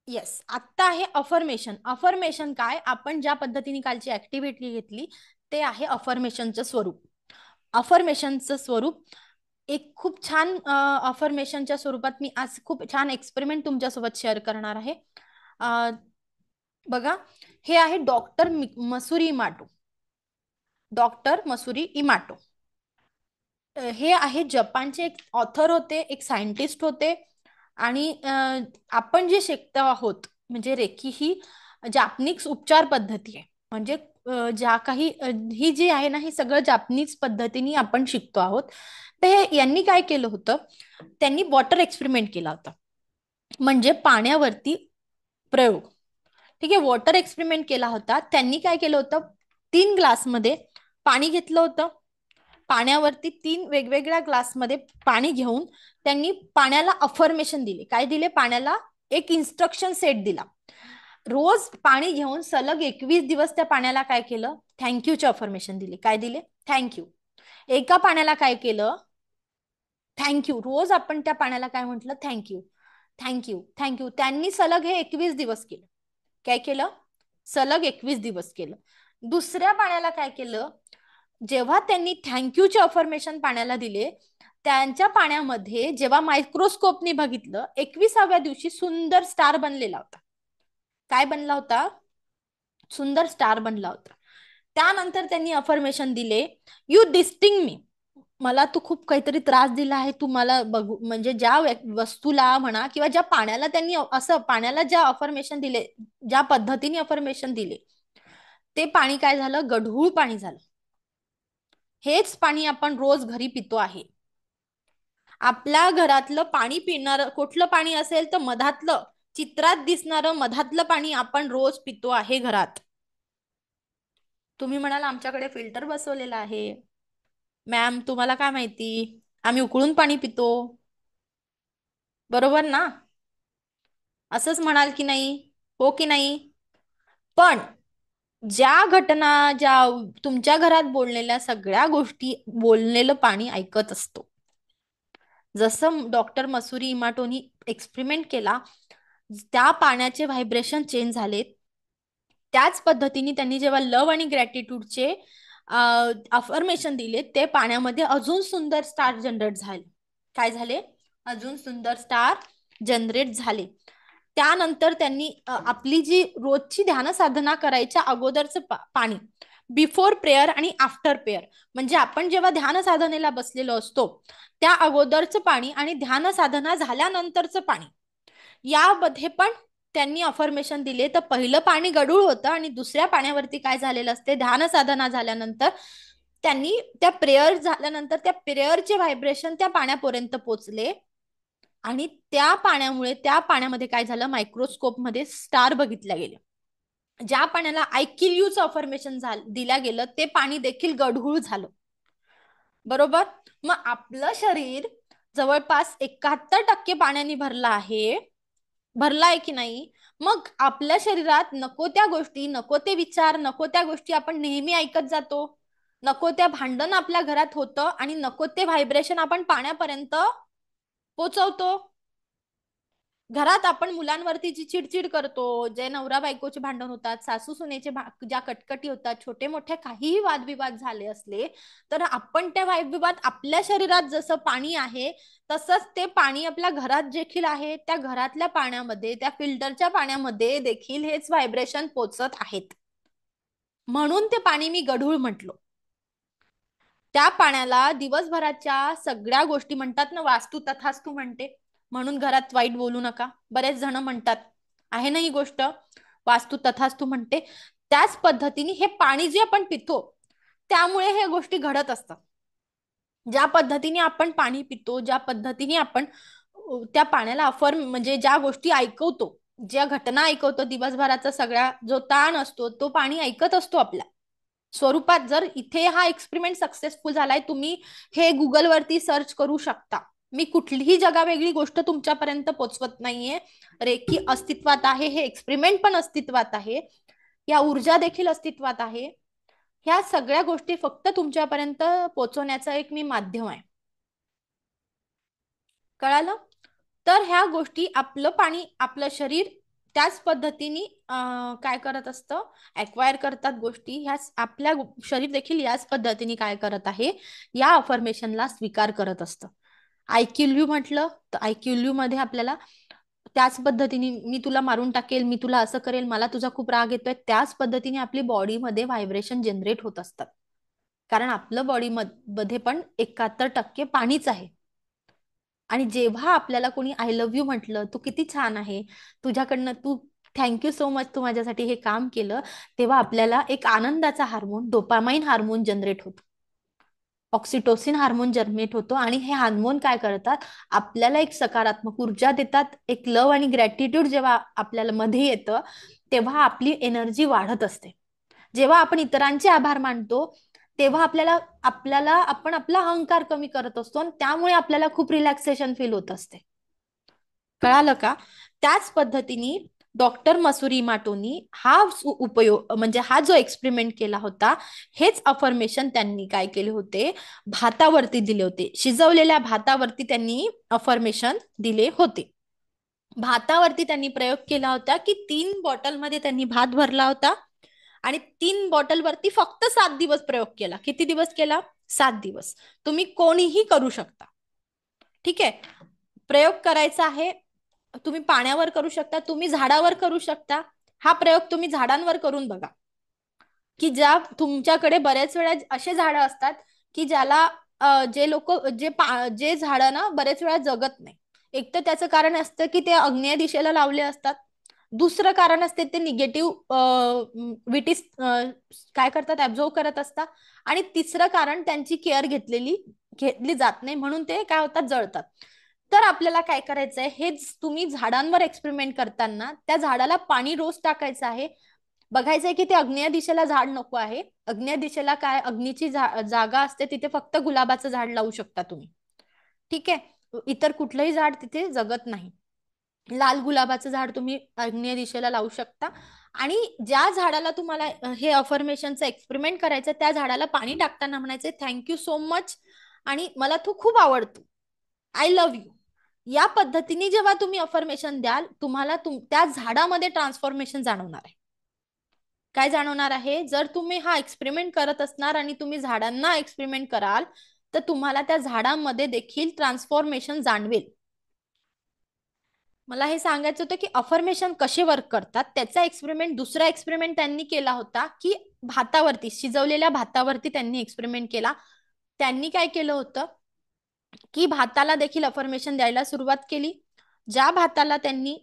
yes. आता आहे अफर्मेशन. अफर्मेशन काय, आपण ज्या पद्धतीने कालची ऍक्टिव्हिटी घेतली ते आहे अफर्मेशनचं स्वरूप. अफर्मेशनचं स्वरूप एक खूप छान अफर्मेशनच्या स्वरूपात मी आज खूप छान एक्सपेरिमेंट तुमच्यासोबत शेअर करणार आहे. बघा, हे आहे डॉक्टर मसुरी इमोटो. डॉक्टर मसुरी इमोटो हे आहे जपानचे एक ऑथर होते, एक सायंटिस्ट होते. आणि आपण जे शिकतो आहोत म्हणजे रेकी ही जापनीज उपचार पद्धती आहे. म्हणजे ज्या काही ही जी आहे ना, ही सगळं जापनीज पद्धतीने आपण शिकतो आहोत. तर यांनी काय केलं होतं, त्यांनी वॉटर एक्सपेरिमेंट केला होता, म्हणजे पाण्यावरती प्रयोग. ठीक आहे, वॉटर एक्सपेरिमेंट केला होता. त्यांनी काय केलं होतं, 3 ग्लासमध्ये पाणी घेतलं होतं. पाण्यावरती 3 वेगवेगळ्या ग्लासमध्ये पाणी घेऊन त्यांनी पाण्याला अफर्मेशन दिले. काय दिले, पाण्याला एक इन्स्ट्रक्शन सेट दिला. रोज पाणी घेऊन सलग 21 दिवस त्या पाण्याला काय केलं, थँक्यूचे अफर्मेशन दिले. काय दिले, थँक्यू. एका पाण्याला काय केलं, थँक्यू. रोज आपण त्या पाण्याला काय म्हटलं, थँक्यू थँक्यू थँक्यू. त्यांनी सलग हे 21 दिवस केलं. काय केलं, सलग 21 दिवस केलं. दुसऱ्या पाण्याला काय केलं, जेव्हा त्यांनी थँक्यूचे अफर्मेशन पाण्याला दिले, त्यांच्या पाण्यामध्ये जेव्हा मायक्रोस्कोपने बघितलं, 21व्या दिवशी सुंदर स्टार बनलेला होता. काय बनला होता, सुंदर स्टार बनला होता. त्यानंतर त्यांनी अफर्मेशन दिले, यू डिस्टिंग मी. मला तू खूप काहीतरी त्रास दिला आहे, तू मला बघू, म्हणजे ज्या वस्तूला म्हणा किंवा ज्या पाण्याला त्यांनी असं पाण्याला ज्या अफर्मेशन दिले, ज्या पद्धतीने अफर्मेशन दिले, ते पाणी काय झालं, गढूळ पाणी झालं. हेच पाणी आपण रोज घरी पितो आहे. आपल्या घरातलं पाणी पिणार कुठलं पाणी असेल तर मधातलं, चित्रात दिसणारं मधातलं पाणी आपण रोज पितो आहे घरात. तुम्ही म्हणाल आमच्याकडे फिल्टर बसवलेला आहे. मॅम तुम्हाला काय माहिती, आम्ही उकळून पाणी पितो, बरोबर ना. असंच म्हणाल की नाही, हो की नाही. पण ज्या घटना, ज्या तुमच्या घरात बोललेल्या सगळ्या गोष्टी बोललेलं पाणी ऐकत असतो. जसं डॉक्टर मसुरी इमोटोनी एक्सपेरिमेंट केला, त्या पाण्याचे व्हायब्रेशन चेंज झाले. त्याच पद्धतीने त्यांनी जेव्हा लव आणि ग्रॅटिट्यूडचे अफर्मेशन दिले, ते पाण्यामध्ये अजून सुंदर स्टार जनरेट झाले. काय झाले, अजून सुंदर स्टार जनरेट झाले. त्यानंतर त्यांनी आपली जी रोजची ध्यान साधना करायच्या अगोदरचं पाणी, बिफोर प्रेयर आणि आफ्टर प्रेयर, म्हणजे आपण जेव्हा ध्यान साधनेला बसलेलो असतो त्या अगोदरचं पाणी आणि ध्यान साधना झाल्यानंतरचं पाणी, यामध्ये पण त्यांनी अफर्मेशन दिले. तर पहिलं पाणी गढूळ होतं आणि दुसऱ्या पाण्यावरती काय झालेलं असते, ध्यान साधना झाल्यानंतर त्यांनी त्या प्रेयर झाल्यानंतर त्या प्रेयरचे व्हायब्रेशन त्या पाण्यापर्यंत पोहोचले आणि त्या पाण्यामुळे त्या पाण्यामध्ये काय झालं, मायक्रोस्कोपमध्ये स्टार बघितल्या गेले. ज्या पाण्याला आय किल यूचं अफर्मेशन दिल्या गेलं ते पाणी देखील गढूळ झालं, बरोबर. मग आपलं शरीर जवळपास 71% पाण्याने भरलं आहे, भरला आहे की नाही. मग आपल्या शरीरात नको त्या गोष्टी, नको ते विचार, नको त्या गोष्टी आपण नेहमी ऐकत जातो. नको त्या भांडण आपल्या घरात होतं आणि नको ते व्हायब्रेशन आपण पाण्यापर्यंत पोचवतो. घरात आपण मुलांवरती जी चिडचिड करतो, जे नवरा बायकोचे भांडण होतात, सासू सुनेचे ज्या कटकटी होतात, छोटे मोठे काहीही वादविवाद झाले असले तर आपण त्या वादविवाद, आपल्या शरीरात जसं पाणी आहे तसंच ते पाणी आपल्या घरात देखील आहे, त्या घरातल्या पाण्यामध्ये, त्या फिल्टरच्या पाण्यामध्ये देखील हेच व्हायब्रेशन पोचत आहेत. म्हणून ते पाणी मी गढूळ म्हटलो. त्या पाण्याला दिवसभराच्या सगळ्या गोष्टी म्हणतात ना, वास्तू तथास्तू म्हणते, म्हणून घरात वाईट बोलू नका, बरेच जण म्हणतात, आहे ना ही गोष्ट, वास्तू तथास्तू म्हणते. त्याच पद्धतीने हे पाणी जे आपण पितो त्यामुळे हे गोष्टी घडत असतात. ज्या पद्धतीने आपण पाणी पितो, ज्या पद्धतीने आपण त्या पाण्याला म्हणजे ज्या गोष्टी ऐकवतो, ज्या घटना ऐकवतो, दिवसभराचा सगळा जो ताण असतो तो पाणी ऐकत असतो आपल्या स्वरूपात. जर इथे हा एक्सपेरिमेंट सक्सेसफुल झालाय, तुम्ही हे गुगलवरती सर्च करू शकता. मी कुठलीही जगावेगळी गोष्ट तुमच्यापर्यंत पोचवत नाहीये. रेकी अस्तित्वात आहे, हे एक्सपेरिमेंट पण अस्तित्वात आहे, या ऊर्जा देखील अस्तित्वात आहे. ह्या सगळ्या गोष्टी फक्त तुमच्यापर्यंत पोचवण्याचं एक मी माध्यम आहे. कळालं? तर ह्या गोष्टी, आपलं पाणी, आपलं शरीर त्याच पद्धतीने काय करत असतं, ऍक्वायर करतात गोष्टी. ह्या आपल्या शरीर देखील याच पद्धतीने काय करत आहे, या अफर्मेशनला स्वीकार करत असतं. आयक्यूल्यू म्हटलं तर आयक्यूल्यू मध्ये आपल्याला त्याच पद्धतीने, मी तुला मारून टाकेल, मी तुला असं करेल, मला तुझा खूप राग येतोय, त्याच पद्धतीने आपली बॉडीमध्ये व्हायब्रेशन जनरेट होत असतात. कारण आपलं बॉडी मध्ये पण 71% पाणीच आहे. आणि जेव्हा आपल्याला कोणी आय लव्ह यू म्हटलं, तू किती छान आहे, तुझ्याकडनं तू, थँक्यू सो मच, तू माझ्यासाठी हे काम केलं, तेव्हा आपल्याला एक आनंदाचा हार्मोन, डोपामाइन हार्मोन जनरेट होतो, ऑक्सिटोसिन हार्मोन जनरेट होतो. आणि हे हार्मोन काय करतात, आपल्याला एक सकारात्मक ऊर्जा देतात. एक लव्ह आणि ग्रॅटिट्यूड जेव्हा आपल्याला मध्ये येतं तेव्हा आपली एनर्जी वाढत असते. जेव्हा आपण इतरांचे आभार मानतो तेव्हा आपल्याला आपल्याला आपण आपला अहंकार कमी करत असतो आणि त्यामुळे आपल्याला खूप रिलॅक्सेशन फील होत असते. कळालं का? त्याच पद्धतीने डॉक्टर मसुरी माटोनी हा उपयोग, म्हणजे हा जो एक्सपेरिमेंट केला होता, हेच अफर्मेशन त्यांनी काय केले होते, भातावरती दिले होते. शिजवलेल्या भातावरती त्यांनी अफर्मेशन दिले होते. भातावरती त्यांनी प्रयोग केला होता की 3 बॉटलमध्ये त्यांनी भात भरला होता आणि 3 बॉटलवरती फक्त 7 दिवस प्रयोग केला. किती दिवस केला? 7 दिवस. तुम्ही कोणीही करू शकता, ठीक आहे. प्रयोग करायचा आहे, तुम्ही पाण्यावर करू शकता, तुम्ही झाडावर करू शकता. हा प्रयोग तुम्ही झाडांवर करून बघा, की ज्या तुमच्याकडे बरेच वेळा असे झाडं असतात की ज्याला जे लोक जे झाडं ना बरेच वेळा जगत नाही. एक तर त्याचं कारण असतं की ते आग्नेय दिशेला लावले असतात. दुसरं कारण असते ते निगेटिव्ह विटीस काय करतात, ऍब्झॉर्व करत असतात. आणि तिसरं कारण त्यांची केअर घेतली जात नाही, म्हणून ते काय होतात, जळतात. तर आपल्याला काय करायचंय, हेच तुम्ही झाडांवर एक्सपेरिमेंट करताना त्या झाडाला पाणी रोज टाकायचं आहे. बघायचंय की ते आग्नेय दिशेला झाड नको आहे. आग्नेय दिशेला काय, अग्नीची जागा असते, तिथे फक्त गुलाबाचं झाड लावू शकता तुम्ही, ठीक आहे. इतर कुठलंही झाड तिथे जगत नाही. लाल गुलाबाचं झाड तुम्ही आग्नेय दिशेला लावू शकता. आणि ज्या झाडाला तुम्हाला हे अफर्मेशनचं एक्सपेरिमेंट करायचं, त्या झाडाला पाणी टाकताना म्हणायचं, थँक्यू सो मच, आणि मला तू खूप आवडतो, आय लव्ह यू. या पद्धतीने जेव्हा तुम्ही अफर्मेशन द्याल, तुम्हाला त्या झाडामध्ये ट्रान्सफॉर्मेशन जाणवणार आहे. काय जाणवणार आहे? जर तुम्ही हा एक्सपेरिमेंट करत असणार आणि तुम्ही झाडांना एक्सपेरिमेंट कराल तर तुम्हाला त्या झाडांमध्ये देखील ट्रान्सफॉर्मेशन जाणवेल. मला हे सांगायचं होतं की अफर्मेशन कसे वर्क करतात. त्याचा एक्सपेरिमेंट, दुसरा एक्सपेरिमेंट त्यांनी केला होता की भातावरती, शिजवलेल्या भातावरती त्यांनी एक्सपेरिमेंट केला. त्यांनी काय केलं होतं की भाताला देखील अफर्मेशन द्यायला सुरुवात केली. ज्या भाताला त्यांनी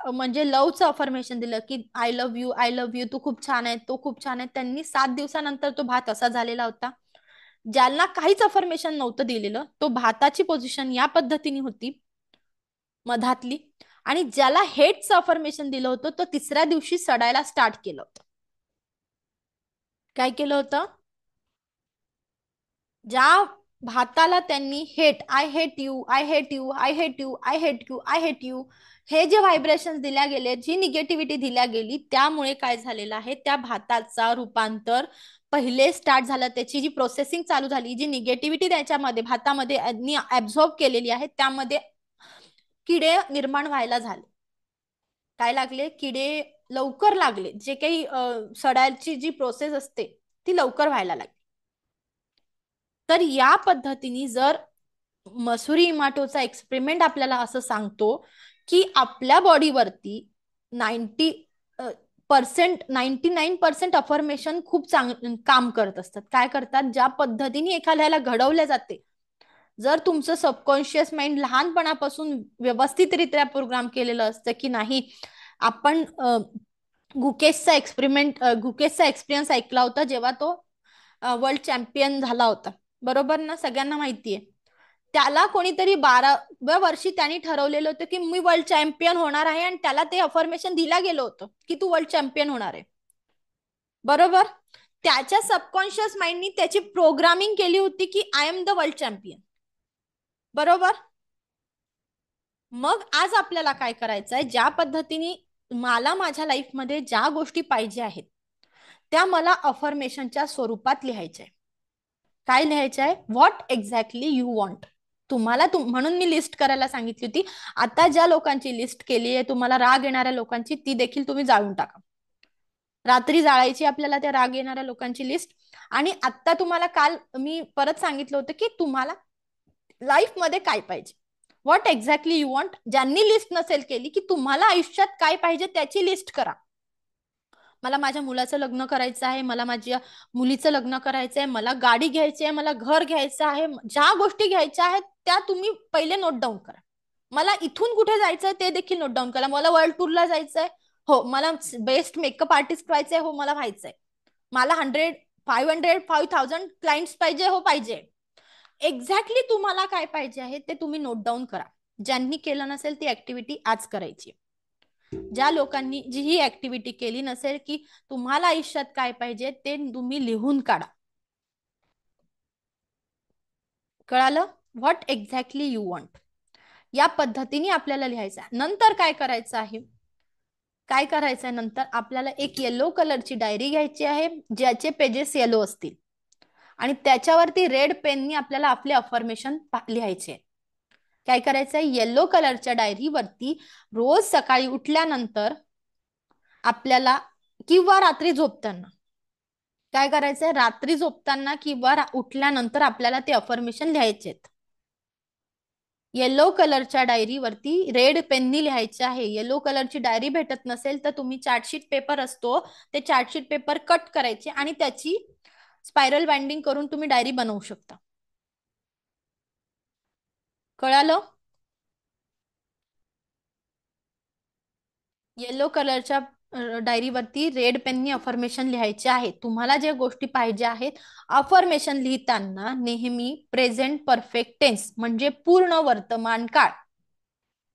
म्हणजे लवचं अफर्मेशन दिलं की I love you, I love you, तू खूप छान आहे, तो खूप छान आहे, त्यांनी 7 दिवसानंतर तो भात असा झालेला होता. ज्यांना काहीच अफर्मेशन नव्हतं दिलेलं, तो भाताची पोझिशन या पद्धतीने होती मधातली. आणि ज्याला हेटचं अफर्मेशन दिलं होतं तो तिसऱ्या दिवशी सडायला स्टार्ट केलं होतं. काय केलं होतं? ज्या भाताला त्यांनी hate, I hate you, I hate you, I hate you, I hate you, I hate you, हे जे व्हायब्रेशन दिल्या गेले, जी निगेटिव्हिटी दिल्या गेली, त्यामुळे काय झालेलं आहे, त्या भाताचा रूपांतर पहिले स्टार्ट झालं. त्याची जी प्रोसेसिंग चालू झाली, जी निगेटिव्हिटी भातामध्ये ऍब्झॉर्ब केलेली आहे, त्यामध्ये किडे निर्माण व्हायला झाले. काय लागले? किडे लवकर लागले, जे काही सडायची जी प्रोसेस असते ती लवकर व्हायला लागली. तर या पद्धतीने जर मसुरी इमाटोचा एक्सपेरिमेंट आपल्याला असं सांगतो की आपल्या बॉडीवरती 99% अफर्मेशन खूप काम करत असतात. काय करतात? ज्या पद्धतीने एखाद्याला घडवल्या जाते, जर तुमचं सबकॉन्शियस माइंड लहानपणापासून व्यवस्थितरित्या प्रोग्राम केलेलं असतं की नाही, आपण गुकेशचा एक्सपिरियन्स ऐकला होता जेव्हा तो वर्ल्ड चॅम्पियन झाला होता, बरोबर ना? सगळ्यांना माहितीये. त्याला कोणीतरी 12व्या वर्षी त्यांनी ठरवलेलं होतं की मी वर्ल्ड चॅम्पियन होणार आहे, आणि त्याला ते अफर्मेशन दिला गेलं होतं की तू वर्ल्ड चॅम्पियन होणार आहे, बरोबर? त्याच्या सबकॉन्शियस माइंडनी त्याची प्रोग्रामिंग केली होती की I am the world champion, बरोबर? मग आज आपल्याला काय करायचं आहे? ज्या पद्धतीने मला माझ्या लाईफमध्ये ज्या गोष्टी पाहिजे आहेत त्या मला अफर्मेशनच्या स्वरूपात लिहायच्या आहे. काय लिहायचं आहे? What exactly you want. तुम्हाला म्हणून मी लिस्ट करायला सांगितली होती. आता ज्या लोकांची लिस्ट केली आहे, तुम्हाला राग येणाऱ्या लोकांची, ती देखील तुम्ही जाळून टाका. रात्री जाळायची आपल्याला त्या राग येणाऱ्या लोकांची लिस्ट. आणि आता तुम्हाला काल मी परत सांगितलं होतं की तुम्हाला लाईफ मध्ये काय पाहिजे, व्हॉट एक्झॅक्टली यू वॉन्ट. ज्यांनी लिस्ट नसेल केली की तुम्हाला आयुष्यात काय पाहिजे त्याची लिस्ट करा. मला माझ्या मुलाचं लग्न करायचं आहे, मला माझ्या मुलीचं लग्न करायचं आहे, मला गाडी घ्यायची आहे, मला घर घ्यायचं आहे, ज्या गोष्टी घ्यायच्या आहेत त्या तुम्ही पहिले नोट डाऊन करा. मला इथून कुठे जायचंय ते देखील नोट डाऊन करा. मला वर्ल्ड टूरला जायचंय, हो. मला बेस्ट मेकअप आर्टिस्ट व्हायचंय, हो मला व्हायचंय. मला 500 क्लायंट्स पाहिजे, हो पाहिजे. एक्झॅक्टली तुम्हाला काय पाहिजे आहे ते तुम्ही नोट डाऊन करा. ज्यांनी केलं नसेल ती ऍक्टिव्हिटी आज करायची. ज्या लोकांनी जी ही ऍक्टिव्हिटी केली नसेल की तुम्हाला आयुष्यात काय पाहिजे ते तुम्ही लिहून काढा. कळालं? व्हॉट एक्झॅक्टली यू वॉन्ट या पद्धतीने आपल्याला लिहायचं आहे. नंतर काय करायचं आहे? काय करायचं आहे नंतर? आपल्याला एक येलो कलरची डायरी घ्यायची आहे ज्याचे पेजेस येलो असतील, आणि त्याच्यावरती रेड पेननी आपल्याला आपले अफर्मेशन लिहायचे. काय करायचंय? येलो कलरच्या डायरीवरती रोज सकाळी उठल्यानंतर आपल्याला किंवा रात्री झोपताना काय करायचंय? रात्री झोपताना किंवा उठल्यानंतर आपल्याला ते अफर्मेशन लिहायचे. येलो कलरच्या डायरीवरती रेड पेननी लिहायचे आहे. येलो कलरची डायरी भेटत नसेल तर तुम्ही चार्टशीट पेपर असतो, ते चार्टशीट पेपर कट करायचे आणि त्याची स्पायरल बाइंडिंग करून तुम्ही डायरी बनवू शकता. कळालं? येलो कलरच्या डायरीवरती रेड पेननी अफर्मेशन लिहायचे आहे. तुम्हाला ज्या गोष्टी पाहिजे आहेत, अफर्मेशन लिहिताना नेहमी प्रेझेंट परफेक्ट टेन्स म्हणजे पूर्ण वर्तमान काळ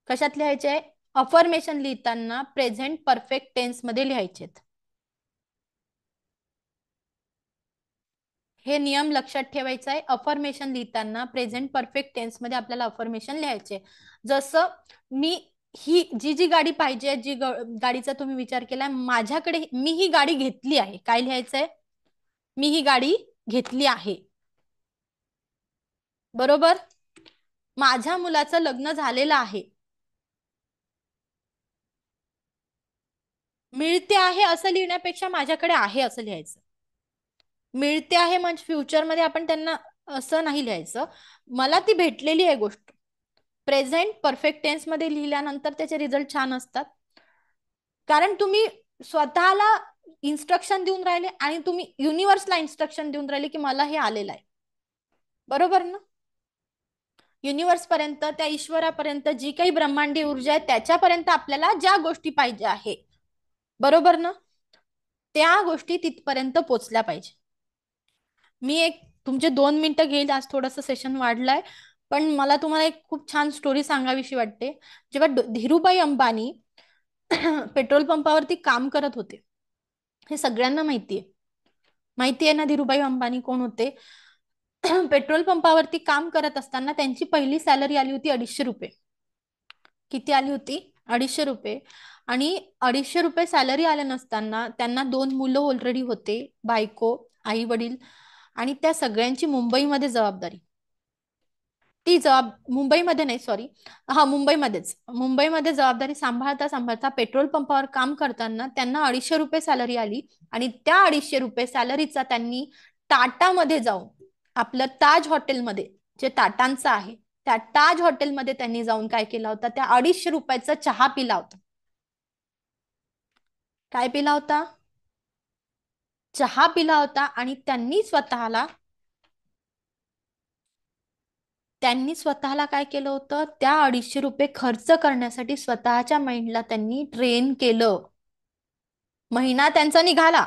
कशात लिहायचे आहे? अफर्मेशन लिहिताना प्रेझेंट परफेक्ट टेन्स मध्ये लिहायचे. हे नियम लक्षात ठेवायचा आहे. अफर्मेशन लिहिताना प्रेझेंट परफेक्ट टेन्स मध्ये आपल्याला अफर्मेशन लिहायचे. जसं मी जी गाडी पाहिजे, जी गाडीचा तुम्ही विचार केलाय, माझ्याकडे मी ही गाडी घेतली आहे. काय लिहायचंय? मी ही गाडी घेतली आहे, बरोबर? माझ्या मुलाचं लग्न झालेलं आहे. मिळते आहे असं लिहिण्यापेक्षा माझ्याकडे आहे असं लिहायचं. मिळते आहे म्हणजे फ्युचरमध्ये आपण त्यांना असं नाही लिहायचं, मला ती भेटलेली आहे गोष्ट. प्रेझेंट परफेक्ट टेन्स मध्ये लिहिल्यानंतर त्याचे रिझल्ट छान असतात, कारण तुम्ही स्वतःला इन्स्ट्रक्शन देऊन राहिले आणि तुम्ही युनिव्हर्सला इन्स्ट्रक्शन देऊन राहिले की मला हे आलेलं आहे, बरोबर ना? युनिव्हर्स पर्यंत, त्या ईश्वरापर्यंत जी काही ब्रह्मांडी ऊर्जा आहे त्याच्यापर्यंत आपल्याला ज्या गोष्टी पाहिजे आहे, बरोबर ना, त्या गोष्टी तिथपर्यंत पोचल्या पाहिजे. मी एक तुमचे 2 मिनिटं घेईल, आज थोडंसं सेशन वाढलंय, पण मला तुम्हाला एक खूप छान स्टोरी सांगावीशी वाटते. जेव्हा धीरूभाई अंबानी पेट्रोल पंपावरती काम करत होते, हे सगळ्यांना माहितीये ना धीरूभाई अंबानी कोण होते? पेट्रोल पंपावरती काम करत असताना त्यांची पहिली सॅलरी आली होती 250 रुपये. किती आली होती? 250 रुपये. आणि 250 रुपये सॅलरी आल्या नसताना त्यांना 2 मुलं ऑलरेडी होते, बायको, आई वडील, आणि त्या सगळ्यांची मुंबईमध्ये जबाबदारी. ती मुंबईमध्ये नाही, सॉरी, हा मुंबईमध्ये जबाबदारी सांभाळता सांभाळता पेट्रोल पंपावर काम करताना त्यांना 250 रुपये सॅलरी आली. आणि त्या 250 रुपये सॅलरीचा त्यांनी टाटामध्ये जाऊन, आपलं ताज हॉटेलमध्ये, जे टाटांचं आहे, त्या ताज हॉटेलमध्ये त्यांनी जाऊन काय केला होता, त्या 250 रुपयाचा चहा पिला होता. काय पिला होता? चहा पिला होता. आणि त्यांनी स्वतःला काय केलं होतं, त्या 250 रुपये खर्च करण्यासाठी स्वतःच्या माइंडला त्यांनी ट्रेन केलं. महिना त्यांचा निघाला,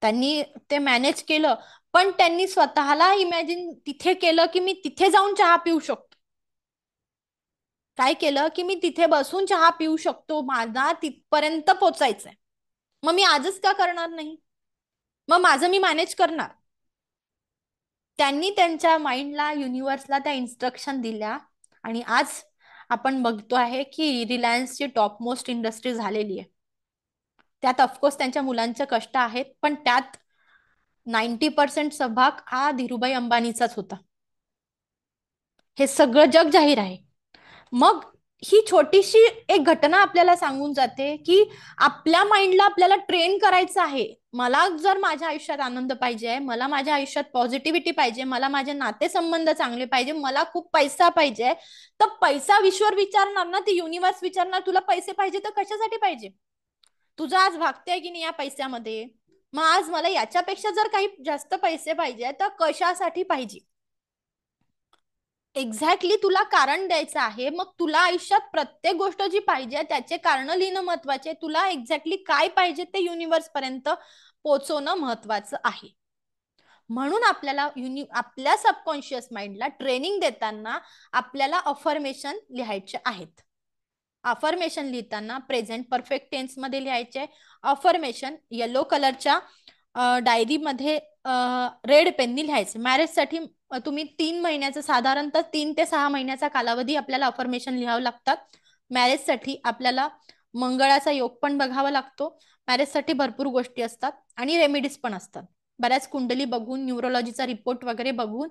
त्यांनी ते मॅनेज केलं, पण त्यांनी स्वतःला इमॅजिन तिथे केलं की मी तिथे जाऊन चहा पिऊ शकतो. काय केलं की मी तिथे बसून चहा पिऊ शकतो, माझा तिथपर्यंत पोचायचंय, मग मी आजच का करणार नाही, मग माझं मी मॅनेज करणार. त्यांनी त्यांच्या माइंडला, युनिव्हर्सला त्या इन्स्ट्रक्शन दिल्या. आणि आज आपण बघतो आहे की रिलायन्सची टॉप मोस्ट इंडस्ट्री झालेली आहे. त्यात ऑफकोर्स त्यांच्या मुलांचे कष्ट आहेत, पण त्यात 90% सहभाग हा धीरूभाई अंबानीचाच होता. हे सगळं जग जाहीर आहे. मग ही छोटीशी एक घटना आपल्याला सांगून जाते की आपल्या माइंडला आपल्याला ट्रेन करायचं आहे. मला जर माझ्या आयुष्यात आनंद पाहिजे, मला माझ्या आयुष्यात पॉझिटिव्हिटी पाहिजे, मला माझे नातेसंबंध चांगले पाहिजे, मला खूप पैसा पाहिजे, तर पैसा विश्वर विचारणार ना, ते युनिव्हर्स विचारणार तुला पैसे पाहिजे तर कशासाठी पाहिजे, तुझं आज भागतंय की नाही या पैशामध्ये, मग आज मला याच्यापेक्षा जर काही जास्त पैसे पाहिजे तर कशासाठी पाहिजे. एक्झॅक्टली तुला कारण द्यायचं आहे. मग तुला आयुष्यात प्रत्येक गोष्ट जी पाहिजे त्याचे कारण लिहिणं महत्वाचे, तुला एक्झॅक्टली काय पाहिजे ते युनिव्हर्स पर्यंत पोहोचवणं महत्वाचं आहे. म्हणून आपल्याला आपल्या सबकॉन्शियस माइंडला ट्रेनिंग देताना आपल्याला अफर्मेशन लिहायचे आहेत. अफर्मेशन लिहिताना प्रेझेंट परफेक्ट टेन्स मध्ये लिहायचे. अफर्मेशन येलो कलरच्या डायरीमध्ये रेड पेननी लिहायचे. मॅरेजसाठी तुम्ही 3 महिन्याचं, साधारणतः 3 ते 6 महिन्याचा कालावधी आपल्याला अफर्मेशन लिहावं लागतात. मॅरेजसाठी आपल्याला मंगळाचा योग पण बघावा लागतो. मॅरेजसाठी भरपूर गोष्टी असतात आणि रेमेडीज पण असतात. बऱ्याच कुंडली बघून, न्यूरोलॉजीचा रिपोर्ट वगैरे बघून,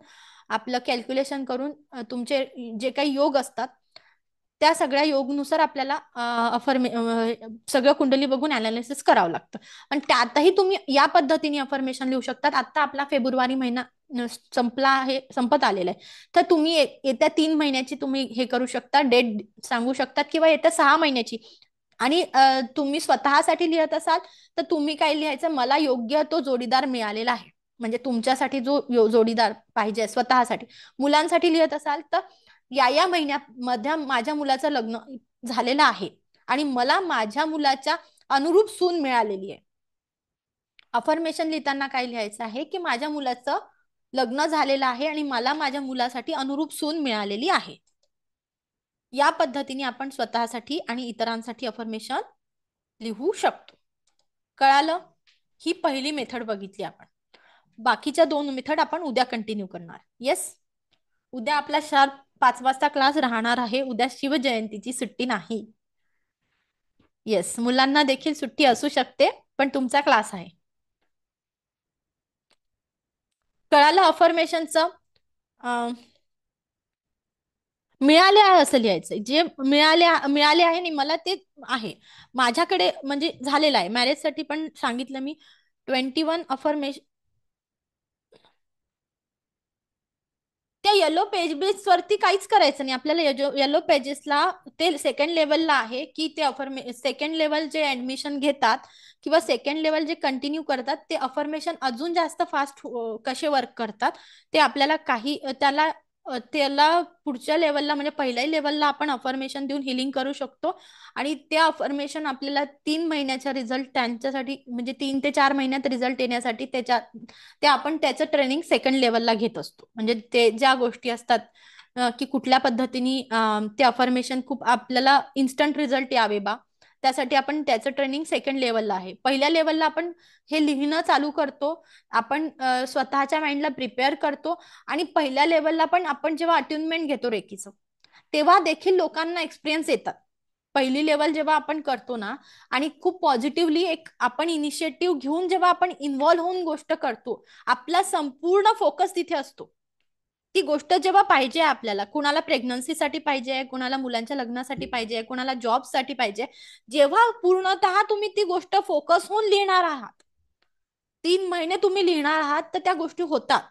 आपलं कॅल्क्युलेशन करून तुमचे जे काही योग असतात त्या सगळ्या योगनुसार आपल्याला सगळं कुंडली बघून अनालिसिस करावं लागतं. आणि त्यातही तुम्ही या पद्धतीने अफर्मेशन लिहू शकतात. आता आपला फेब्रुवारी महिना संपला आहे, संपत आलेला आहे, तर तुम्ही येत्या 3 महिन्याची तुम्ही हे करू शकता, डेट सांगू शकतात, किंवा येत्या 6 महिन्याची. आणि तुम्ही स्वतःसाठी लिहत असाल तर तुम्ही काय लिहायचं, मला योग्य तो जोडीदार मिळालेला आहे, म्हणजे तुमच्यासाठी जो जोडीदार पाहिजे स्वतःसाठी. मुलांसाठी लिहत असाल तर या महिन्यामध्ये माझ्या मुलाचं लग्न झालेलं आहे आणि मला माझ्या मुलाच्या अनुरूप सून मिळालेली आहे. अफर्मेशन लिहिताना काय लिहायचं आहे की माझ्या मुलाचं लग्न झालेलं आहे आणि मला माझ्या मुलासाठी अनुरूप सून मिळालेली आहे. या पद्धतीने आपण स्वतःसाठी आणि इतरांसाठी अफर्मेशन लिहू शकतो. कळालं? ही पहिली मेथड बघितली आपण. बाकीच्या 2 मेथड आपण उद्या कंटिन्यू करणार. येस, उद्या आपला शार्प 5 वाजता क्लास राहणार आहे. उद्या शिवजयंतीची सुट्टी नाही. येस, मुलांना देखील सुट्टी असू शकते, पण तुमचा क्लास आहे. कळालं अफर्मेशनचं? मिळाले आहे असं लिहायचं. जे मिळाले आहे आणि मला ते आहे माझ्याकडे, म्हणजे झालेलं आहे. मॅरेजसाठी पण सांगितलं मी 21 अफर्मेशन. त्या येलो पेजेस वरती काहीच करायचं नाही आपल्याला. येलो पेजेसला ते सेकंड लेवलला आहे की ते सेकंड लेवल जे ऍडमिशन घेतात किंवा सेकंड लेवल जे कंटिन्यू करतात ते अफर्मेशन अजून जास्त फास्ट कसे वर्क करतात ते आपल्याला त्याला पुढच्या लेवलला, म्हणजे पहिल्या लेवलला आपण अफर्मेशन देऊन हिलिंग करू शकतो. आणि ते अफर्मेशन आपल्याला 3 महिन्याचा रिझल्ट त्यांच्यासाठी, म्हणजे 3 ते 4 महिन्यात रिझल्ट येण्यासाठी ते आपण त्याचं ट्रेनिंग सेकंड लेवलला घेत असतो. म्हणजे ते ज्या गोष्टी असतात की कुठल्या पद्धतीने ते अफर्मेशन खूप आपल्याला इन्स्टंट रिझल्ट यावे बा, त्यासाठी आपण त्याचं ट्रेनिंग सेकंड लेवलला आहे. पहिल्या लेवलला आपण हे लिहिणं चालू करतो, आपण स्वतःच्या माइंडला प्रिपेअर करतो. आणि पहिल्या लेवलला पण आपण जेव्हा अट्युनमेंट घेतो रेकीचं, तेव्हा देखील लोकांना एक्सपिरियन्स येतात. पहिली लेवल जेव्हा आपण करतो ना, आणि खूप पॉझिटिव्हली एक आपण इनिशिएटिव्ह घेऊन जेव्हा आपण इन्व्हॉल्व्ह होऊन गोष्ट करतो, आपला संपूर्ण फोकस तिथे असतो. ती गोष्ट जेव्हा पाहिजे आपल्याला, कुणाला प्रेग्नन्सीसाठी पाहिजे, कुणाला मुलांच्या लग्नासाठी पाहिजे, कुणाला जॉबसाठी पाहिजे, जेव्हा पूर्णतः तुम्ही ती गोष्ट फोकस होऊन लिहिणार आहात, 3 महिने तुम्ही लिहिणार आहात, तर त्या गोष्टी होतात.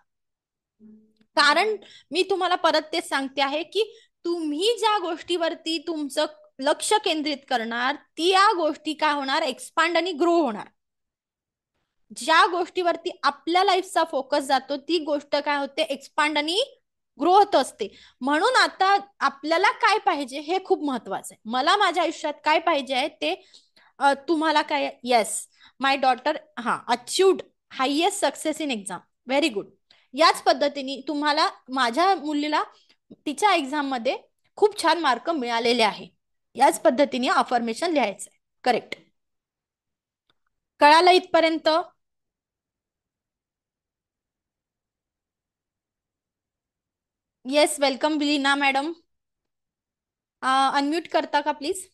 कारण मी तुम्हाला परत तेच सांगते आहे की तुम्ही ज्या गोष्टीवरती तुमचं लक्ष केंद्रित करणार, त्या गोष्टी काय होणार, एक्सपांड आणि ग्रो होणार. ज्या गोष्टीवरती आपल्या लाईफचा फोकस जातो ती गोष्ट काय होते, एक्सपांड आणि ग्रो होत असते. म्हणून आता आपल्याला काय पाहिजे हे खूप महत्वाचं आहे. मला माझ्या आयुष्यात काय पाहिजे आहे ते तुम्हाला काय, yes my daughter अचिव्ड highest success in exam, very good. याच पद्धतीने तुम्हाला माझ्या मुलीला तिच्या एक्झाम मध्ये खूप छान मार्क मिळालेले आहे. याच पद्धतीने अफर्मेशन लिहायचं आहे. करेक्ट. कळालं इथपर्यंत? Yes, welcome Leena madam. Unmute करता का प्लीज?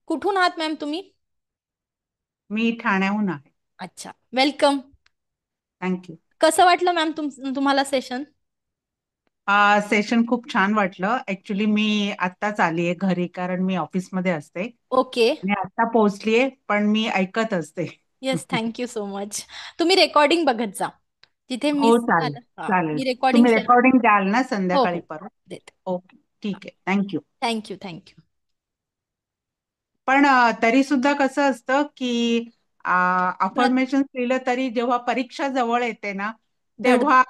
कुठून आहात मॅम तुम्ही? मी ठाण्याहून आहे. अच्छा, वेलकम. थँक्यू. कसं वाटलं मॅम तुम्हाला सेशन? सेशन खूप छान वाटलं. ऍक्च्युली मी आत्ताच आली आहे घरी, कारण मी ऑफिसमध्ये असते. ओके. मी आता पोहोचलीये, पण मी ऐकत असते. Yes, thank you so much. तुम्ही रेकॉर्डिंग बघत जा, जिथे हो, मिस चालेल झालं चालेल. मी रेकॉर्डिंग तुम्ही शेअर. रेकॉर्डिंग द्याल ना हो संध्याकाळी हो, परत? देते. ओके, ठीक आहे. थँक्यू. Thank you thank you. पण तरी सुद्धा कसं असतं की प्रत- अफर्मेशन लिहिलं तरी जेव्हा परीक्षा जवळ येते ना, धड तेव्हा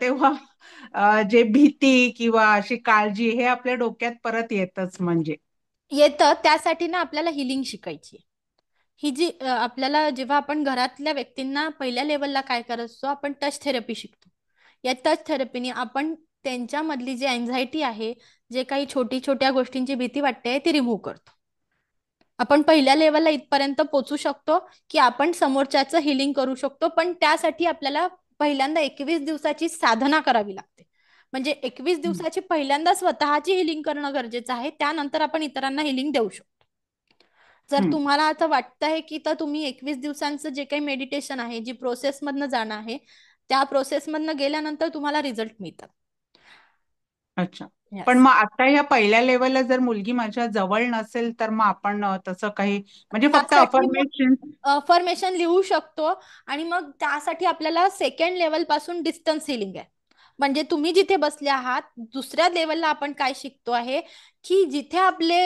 तेव्हा जे भीती किंवा अशी काळजी हे आपल्या डोक्यात परत येतच. म्हणजे येतं, त्यासाठी ना आपल्याला हिलिंग शिकायची. ही जी आपल्याला जेव्हा आपण घरातल्या व्यक्तींना पहिल्या लेवलला काय करतो, आपण टच थेरपी शिकतो. या टच थेरपीने आपण त्यांच्यामधली जी अँझायटी आहे, जे काही छोटी छोट्या गोष्टींची भीती वाटते ती रिमूव्ह करतो. आपण पहिल्या लेवलला इथपर्यंत पोहोचू शकतो की आपण समोरच्याचं हिलिंग करू शकतो. पण त्यासाठी आपल्याला पहिल्यांदा 21 दिवसाची साधना करावी लागते. म्हणजे 21 दिवसाची पहिल्यांदा स्वतःची हिलिंग करणं गरजेचं आहे, त्यानंतर आपण इतरांना हिलिंग देऊ शकतो. जर हम्म. तुम्हाला आता वाटतंय की तर तुम्ही 21 दिवसांचं जे काही मेडिटेशन आहे, जी प्रोसेस मधनं जाणं आहे, त्या प्रोसेस मधनं गेल्यानंतर तुम्हाला रिझल्ट मिळतात. अच्छा. पण Yes. मग आता ह्या पहिल्या लेवलला जर मुलगी माझ्या जवळ नसेल, तर मग आपण तसं काही, म्हणजे फक्त त्यासाठी मग अफर्मेशन. अफर्मेशन लिहू शकतो. आणि मग त्यासाठी आपल्याला सेकंड लेवल पासून डिस्टन्स हिलिंग आहे. म्हणजे तुम्ही जिथे बसले आहात दुसऱ्या लेवलला आपण काय शिकतो आहे की जिथे आपले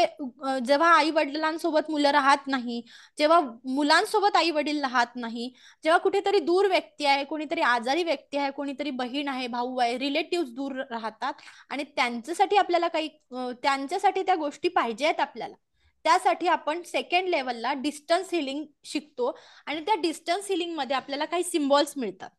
जेव्हा आई वडिलांसोबत मुलं राहत नाही, जेव्हा मुलांसोबत आई वडील राहत नाही, जेव्हा कुठेतरी दूर व्यक्ती आहे, कोणीतरी आजारी व्यक्ती आहे, कोणीतरी बहीण आहे, भाऊ आहे, रिलेटिव्ह दूर राहतात आणि त्यांच्यासाठी आपल्याला काही त्यांच्यासाठी त्या गोष्टी पाहिजे आहेत आपल्याला, त्यासाठी आपण सेकंड लेवलला डिस्टन्स हिलिंग शिकतो. आणि त्या डिस्टन्स हिलिंग मध्ये आपल्याला काही सिम्बॉल्स मिळतात.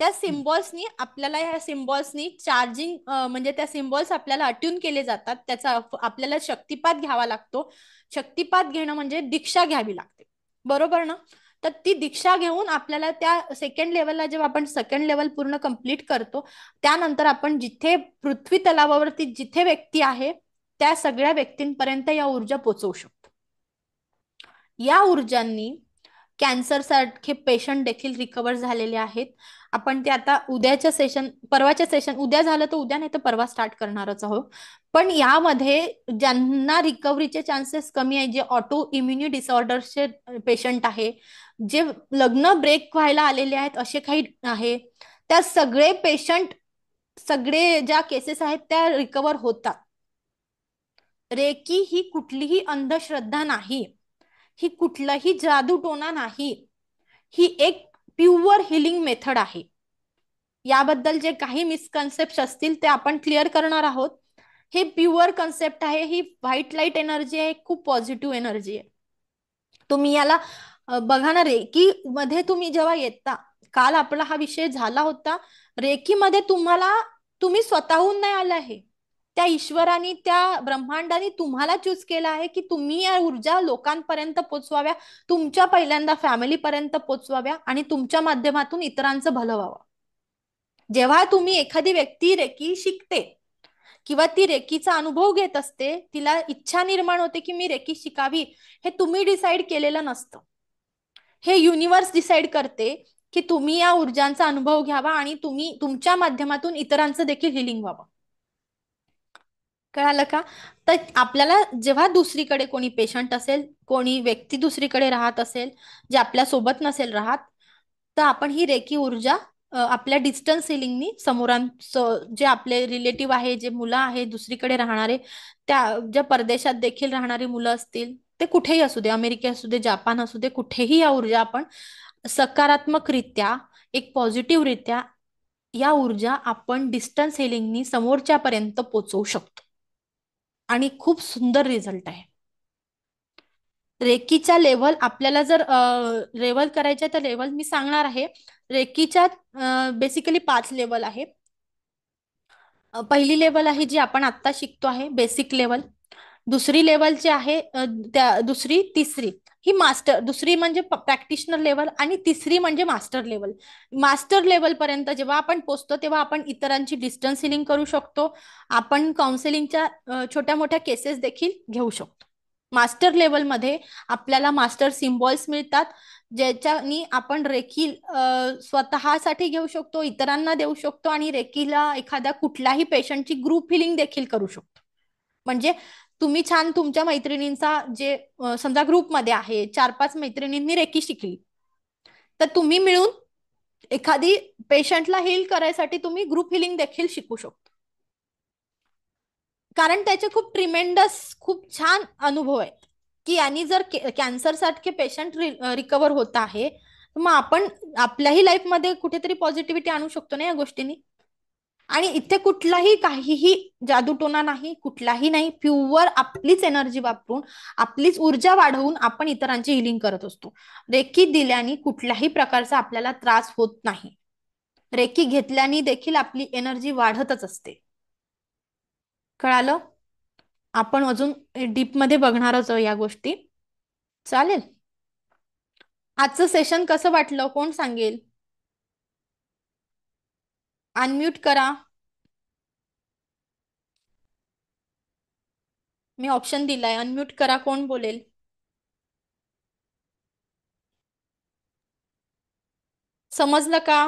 त्या सिम्बॉल्सनी आपल्याला, ह्या सिम्बॉल्सनी चार्जिंग, म्हणजे त्या सिम्बॉल्स आपल्याला अट्यून केले जातात. त्याचा आपल्याला शक्तिपात घ्यावा लागतो. शक्तिपात घेणं म्हणजे दीक्षा घ्यावी लागते, बरोबर ना? तर ती दीक्षा घेऊन आपल्याला त्या सेकंड लेवलला, जेव्हा आपण सेकंड लेवल पूर्ण कंप्लीट करतो, त्यानंतर आपण जिथे पृथ्वी तलावावरती जिथे व्यक्ती आहे त्या सगळ्या व्यक्तींपर्यंत या ऊर्जा पोहोचवू शकतो. या ऊर्जांनी कॅन्सर सारखे पेशंट देखील रिकवर झालेले आहेत. आपण ते आता उद्याच्या सेशन, परवाच्या सेशन, उद्या झालं तर उद्या, नाही तर परवा स्टार्ट करणारच आहोत. पण यामध्ये ज्यांना रिकव्हरीचे चान्सेस कमी आहे, जे ऑटो इम्युनी डिसऑर्डरचे पेशंट आहे, जे लग्न ब्रेक व्हायला आलेले आहेत, असे काही आहे, त्या सगळे पेशंट, सगळे ज्या केसेस आहेत त्या रिकवर होतात. रेकी ही कुठलीही अंधश्रद्धा नाही, ही कुठलाही जादूटोना नाही, ही एक प्युअर हिलिंग मेथड आहे. याबद्दल जे काही मिसकन्सेप्ट असतील ते आपण क्लिअर करणार आहोत. हे प्युअर कन्सेप्ट आहे, ही व्हाईट लाईट एनर्जी आहे, खूप पॉझिटिव्ह एनर्जी आहे. तुम्ही याला बघा ना, रेकी मध्ये तुम्ही जेव्हा येता, काल आपला हा विषय झाला होता, रेकी मध्ये तुम्ही स्वतःहून नाही आला आहे, त्या ईश्वराने, त्या ब्रह्मांडाने तुम्हाला चूज केलं आहे की तुम्ही या ऊर्जा लोकांपर्यंत पोचवाव्या, तुमच्या पहिल्यांदा फॅमिली पर्यंत पोचवाव्या आणि तुमच्या माध्यमातून इतरांचं भलं व्हावं. जेव्हा तुम्ही एखादी व्यक्ती रेकी शिकते किंवा ती रेकीचा अनुभव घेत असते, तिला इच्छा निर्माण होते की मी रेकी शिकावी, हे तुम्ही डिसाईड केलेलं नसतं, हे युनिवर्स डिसाईड करते की तुम्ही या ऊर्जांचा अनुभव घ्यावा आणि तुम्ही तुमच्या माध्यमातून इतरांचं देखील हिलिंग व्हावं. कळालं का? तर आपल्याला जेव्हा दुसरीकडे कोणी पेशंट असेल, कोणी व्यक्ती दुसरीकडे राहत असेल, जे आपल्या सोबत नसेल राहत, तर आपण ही रेकी ऊर्जा आपल्या डिस्टन्स हिलिंगनी जे आपले रिलेटिव्ह आहे, जे मुलं आहे दुसरीकडे राहणारे, त्या ज्या परदेशात देखील राहणारी मुलं असतील, ते कुठेही असू दे, अमेरिका असू दे, जापान असू दे, कुठेही या ऊर्जा आपण सकारात्मकरित्या, एक पॉझिटिव्ह रित्या या ऊर्जा आपण डिस्टन्स हिलिंगनी समोरच्यापर्यंत पोहोचवू शकतो आणि खूप सुंदर रिझल्ट आहे. रेकीच्या लेव्हल आपल्याला जर लेव्हल करायच्या तर लेव्हल मी सांगणार आहे. रेकीच्या बेसिकली 5 लेव्हल आहे. पहिली लेव्हल आहे जी आपण आता शिकतो आहे, बेसिक लेव्हल. दुसरी लेव्हल जी आहे दुसरी तिसरी ही मास्टर, दुसरी म्हणजे प्रॅक्टिशनर लेव्हल आणि तिसरी म्हणजे मास्टर लेव्हल. मास्टर लेव्हल पर्यंत जेव्हा आपण पोहोचतो तेव्हा आपण इतरांची डिस्टन्स हिलिंग करू शकतो. आपण काउन्सिलिंगच्या छोट्या मोठ्या केसेस देखील घेऊ शकतो. मास्टर लेव्हलमध्ये आपल्याला मास्टर सिम्बॉल्स मिळतात, ज्याच्यानी आपण रेकी स्वतःसाठी घेऊ शकतो, इतरांना देऊ शकतो आणि रेकीला एखाद्या कुठल्याही पेशंटची ग्रुप हिलिंग देखील करू शकतो. म्हणजे तुम्ही छान तुमच्या मैत्रिणींचा जे समजा ग्रुपमध्ये आहे, 4-5 मैत्रिणींनी रेकी शिकली, तर तुम्ही मिळून एखादी पेशंटला हील करायसाठी तुम्ही ग्रुप हिलिंग देखील शिकू शकतो. कारण त्याचे खूप ट्रिमेंडस, खूप छान अनुभव आहेत की यांनी जर कॅन्सर सारखे पेशंट रिकवर होत आहे, मग आपण आपल्याही लाईफमध्ये कुठेतरी पॉझिटिव्हिटी आणू शकतो ना या गोष्टींनी. आणि इथे कुठलाही काहीही जादूटोना नाही, कुठलाही नाही, प्युअर आपलीच एनर्जी वापरून, आपलीच ऊर्जा वाढवून आपण इतरांची हिलिंग करत असतो. रेकी दिल्याने कुठल्याही प्रकारचा आपल्याला त्रास होत नाही. रेकी घेतल्याने देखील आपली एनर्जी वाढतच असते. कळालं? आपण अजून डीप मध्ये बघणारच या गोष्टी. चालेल? आजचं सेशन कसं वाटलं कोण सांगेल? अनम्यूट करा. मी ऑप्शन दिलाय, अनम्यूट करा. कोण बोलेल? समजलं का?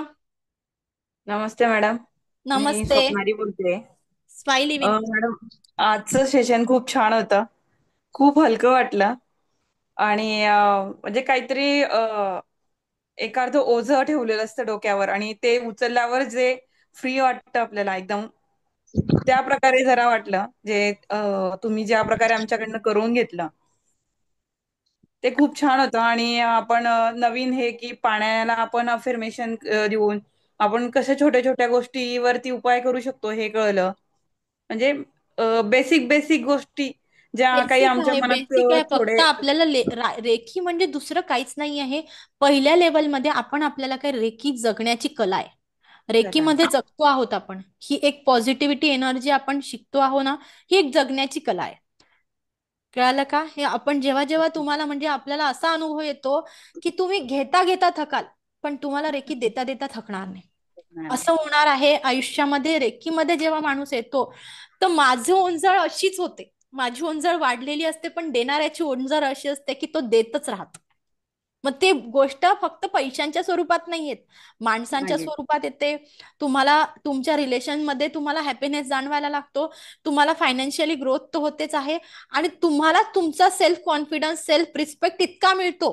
नमस्ते मॅडम. मी नमस्ते. स्वप्नाली बोलते. Smile living. मॅडम, आजचं सेशन खूप छान होतं. खूप हलकं वाटलं आणि म्हणजे काहीतरी एखादं ओझं ठेवलेलं असतं डोक्यावर आणि ते उचलल्यावर जे फ्री वाटतं आपल्याला एकदम, त्या प्रकारे जरा वाटलं. जे तुम्ही ज्या प्रकारे आमच्याकडनं करून घेतलं ते खूप छान होतं. आणि आपण नवीन हे की पाण्याला आपण अफर्मेशन देऊन आपण कशा छोट्या छोट्या गोष्टीवरती उपाय करू शकतो हे कळलं. म्हणजे बेसिक बेसिक गोष्टी ज्या काही बेसिक आमच्या आहे, मनात बेसिक आहे. फक्त थोडे आपल्याला रेखी म्हणजे दुसरं काहीच नाही आहे. पहिल्या लेवलमध्ये आपल्याला काय रेखी जगण्याची कला आहे. झालं. रेकीमध्ये जगतो आहोत आपण. ही एक पॉझिटिव्हिटी एनर्जी आपण शिकतो आहोत ना, ही एक जगण्याची कला आहे. कळालं का? हे आपण जेव्हा जेव्हा तुम्हाला म्हणजे आपल्याला असा अनुभव येतो की तुम्ही घेता घेता थकाल, पण तुम्हाला रेकी देता देता थकणार नाही. असं होणार आहे आयुष्यामध्ये. रेकीमध्ये जेव्हा माणूस येतो तर माझी ओंजळ अशीच होते. माझी ओंजळ वाढलेली असते, पण देणाऱ्याची ओंजळ अशी असते की तो देतच राहतो. मग ते गोष्ट फक्त पैशांच्या स्वरूपात नाही येत, माणसांच्या नाही. स्वरूपात येते. तुम्हाला तुमच्या रिलेशनमध्ये तुम्हाला हॅपीनेस जाणवायला लागतो. तुम्हाला फायनान्शियली ग्रोथ तर होतेच आहे आणि तुम्हाला तुमचा सेल्फ कॉन्फिडन्स, सेल्फ रिस्पेक्ट इतका मिळतो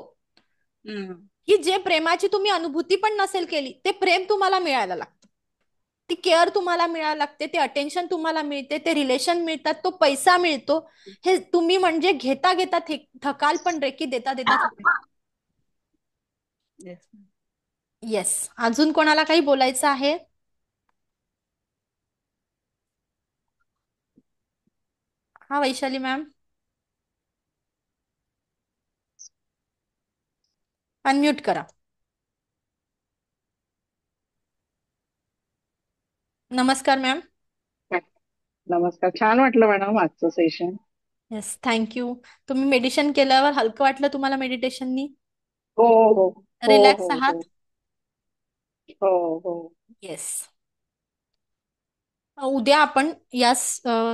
हम्म. की जे प्रेमाची तुम्ही अनुभूती पण नसेल केली, ते प्रेम तुम्हाला मिळायला लागतं. ती केअर तुम्हाला मिळायला लागते, ते अटेन्शन तुम्हाला मिळते, ते रिलेशन मिळतात, तो पैसा मिळतो. हे तुम्ही म्हणजे घेता घेता थकाल, पण रेकी देता देता थकाल. Yes. येस. अजून कोणाला काही बोलायचं आहे? हा, वैशाली मॅम, अनम्यूट करा. नमस्कार मॅम. नमस्कार. छान वाटलं मॅडम आजचं सेशन. Yes, thank you. तुम्ही मेडिटेशन केल्यावर हलकं वाटलं तुम्हाला मेडिटेशननी? हो हो हो रिलॅक्स हो हो आहात? हो हो. येस. उद्या आपण या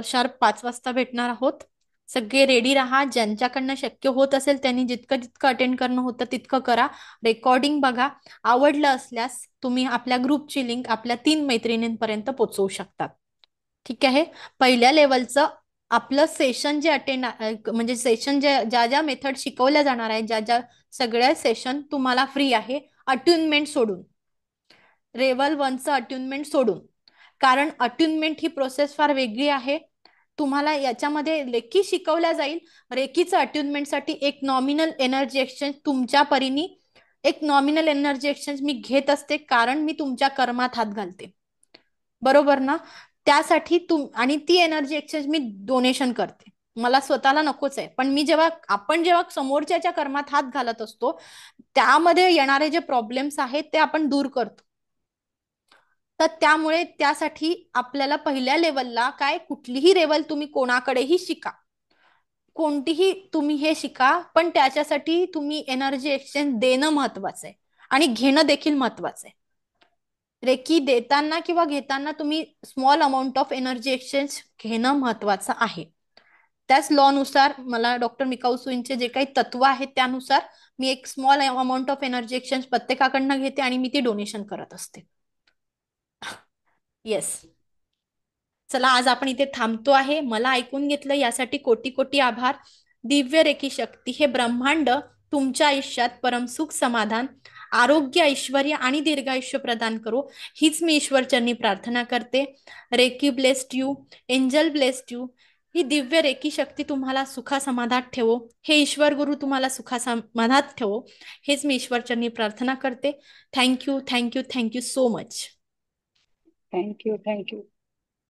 शार्प 5 वाजता भेटणार आहोत. सगळे रेडी राहा. ज्यांच्याकडनं शक्य होत असेल त्यांनी जितकं जितकं अटेंड करणं होतं तितकं करा. रेकॉर्डिंग बघा. आवडलं असल्यास तुम्ही आपल्या ग्रुपची लिंक आपल्या 3 मैत्रिणींपर्यंत पोहोचवू शकतात. ठीक आहे. पहिल्या लेवलचं आपलं सेशन जे म्हणजे सेशन ज्या ज्या मेथड शिकवल्या जाणार आहे, ज्या सगळ्या सेशन तुम्हाला फ्री आहे, अट्युनमेंट सोडून, लेवल 1चं अट्युनमेंट सोडून. कारण अट्युनमेंट ही प्रोसेस फार वेगळी आहे. तुम्हाला याच्यामध्ये रेकी शिकवल्या जाईल. रेकीचं अट्युनमेंटसाठी एक नॉमिनल एनर्जी एक्सचेंज तुमच्या परीने एक नॉमिनल एनर्जी एक्सचेंज मी घेत असते, कारण मी तुमच्या कर्मात हात घालते. बरोबर ना? त्यासाठी आणि ती एनर्जी एक्सचेंज मी डोनेशन करते. मला स्वतःला नकोच आहे, पण आपण जेव्हा समोरच्याच्या कर्मात हात घालत असतो त्यामध्ये येणारे जे प्रॉब्लेम्स आहेत ते आपण दूर करतो. तर त्यामुळे त्यासाठी आपल्याला पहिल्या लेवलला कुठलीही लेवल तुम्ही कोणाकडेही शिका, कोणतीही तुम्ही हे शिका, पण त्याच्यासाठी तुम्ही एनर्जी एक्सचेंज देणं महत्वाचं आहे आणि घेणं देखील महत्वाचं आहे. रेकी देताना किंवा घेताना तुम्ही small amount of energy exchange घेणं महत्वाचं आहे. त्याच लॉनुसार मला डॉक्टर मिकाऊ सुईंचे जे काही तत्व आहेत त्यानुसार मी एक small amount of energy exchange प्रत्येकाकडनं घेते आणि मी ती डोनेशन करत असते. येस. चला, आज आपण इथे थांबतो आहे. मला ऐकून घेतलं यासाठी कोटी कोटी आभार. दिव्य रेकी शक्ती हे ब्रह्मांड तुमच्या आयुष्यात परमसुख, समाधान, आरोग्य, ऐश्वर्य आणि दीर्घायुष्य प्रदान करो, हीच मी ईश्वरचरणी प्रार्थना करते. Reiki blessed you, angel blessed you. ही दिव्य रेकी शक्ती तुम्हाला सुखासमाधात ठेवो, हे ईश्वर गुरु तुम्हाला सुखासमाधात ठेवो, हेच मी ईश्वरचरणी प्रार्थना करते. Thank you, thank you, thank you so much. Thank you.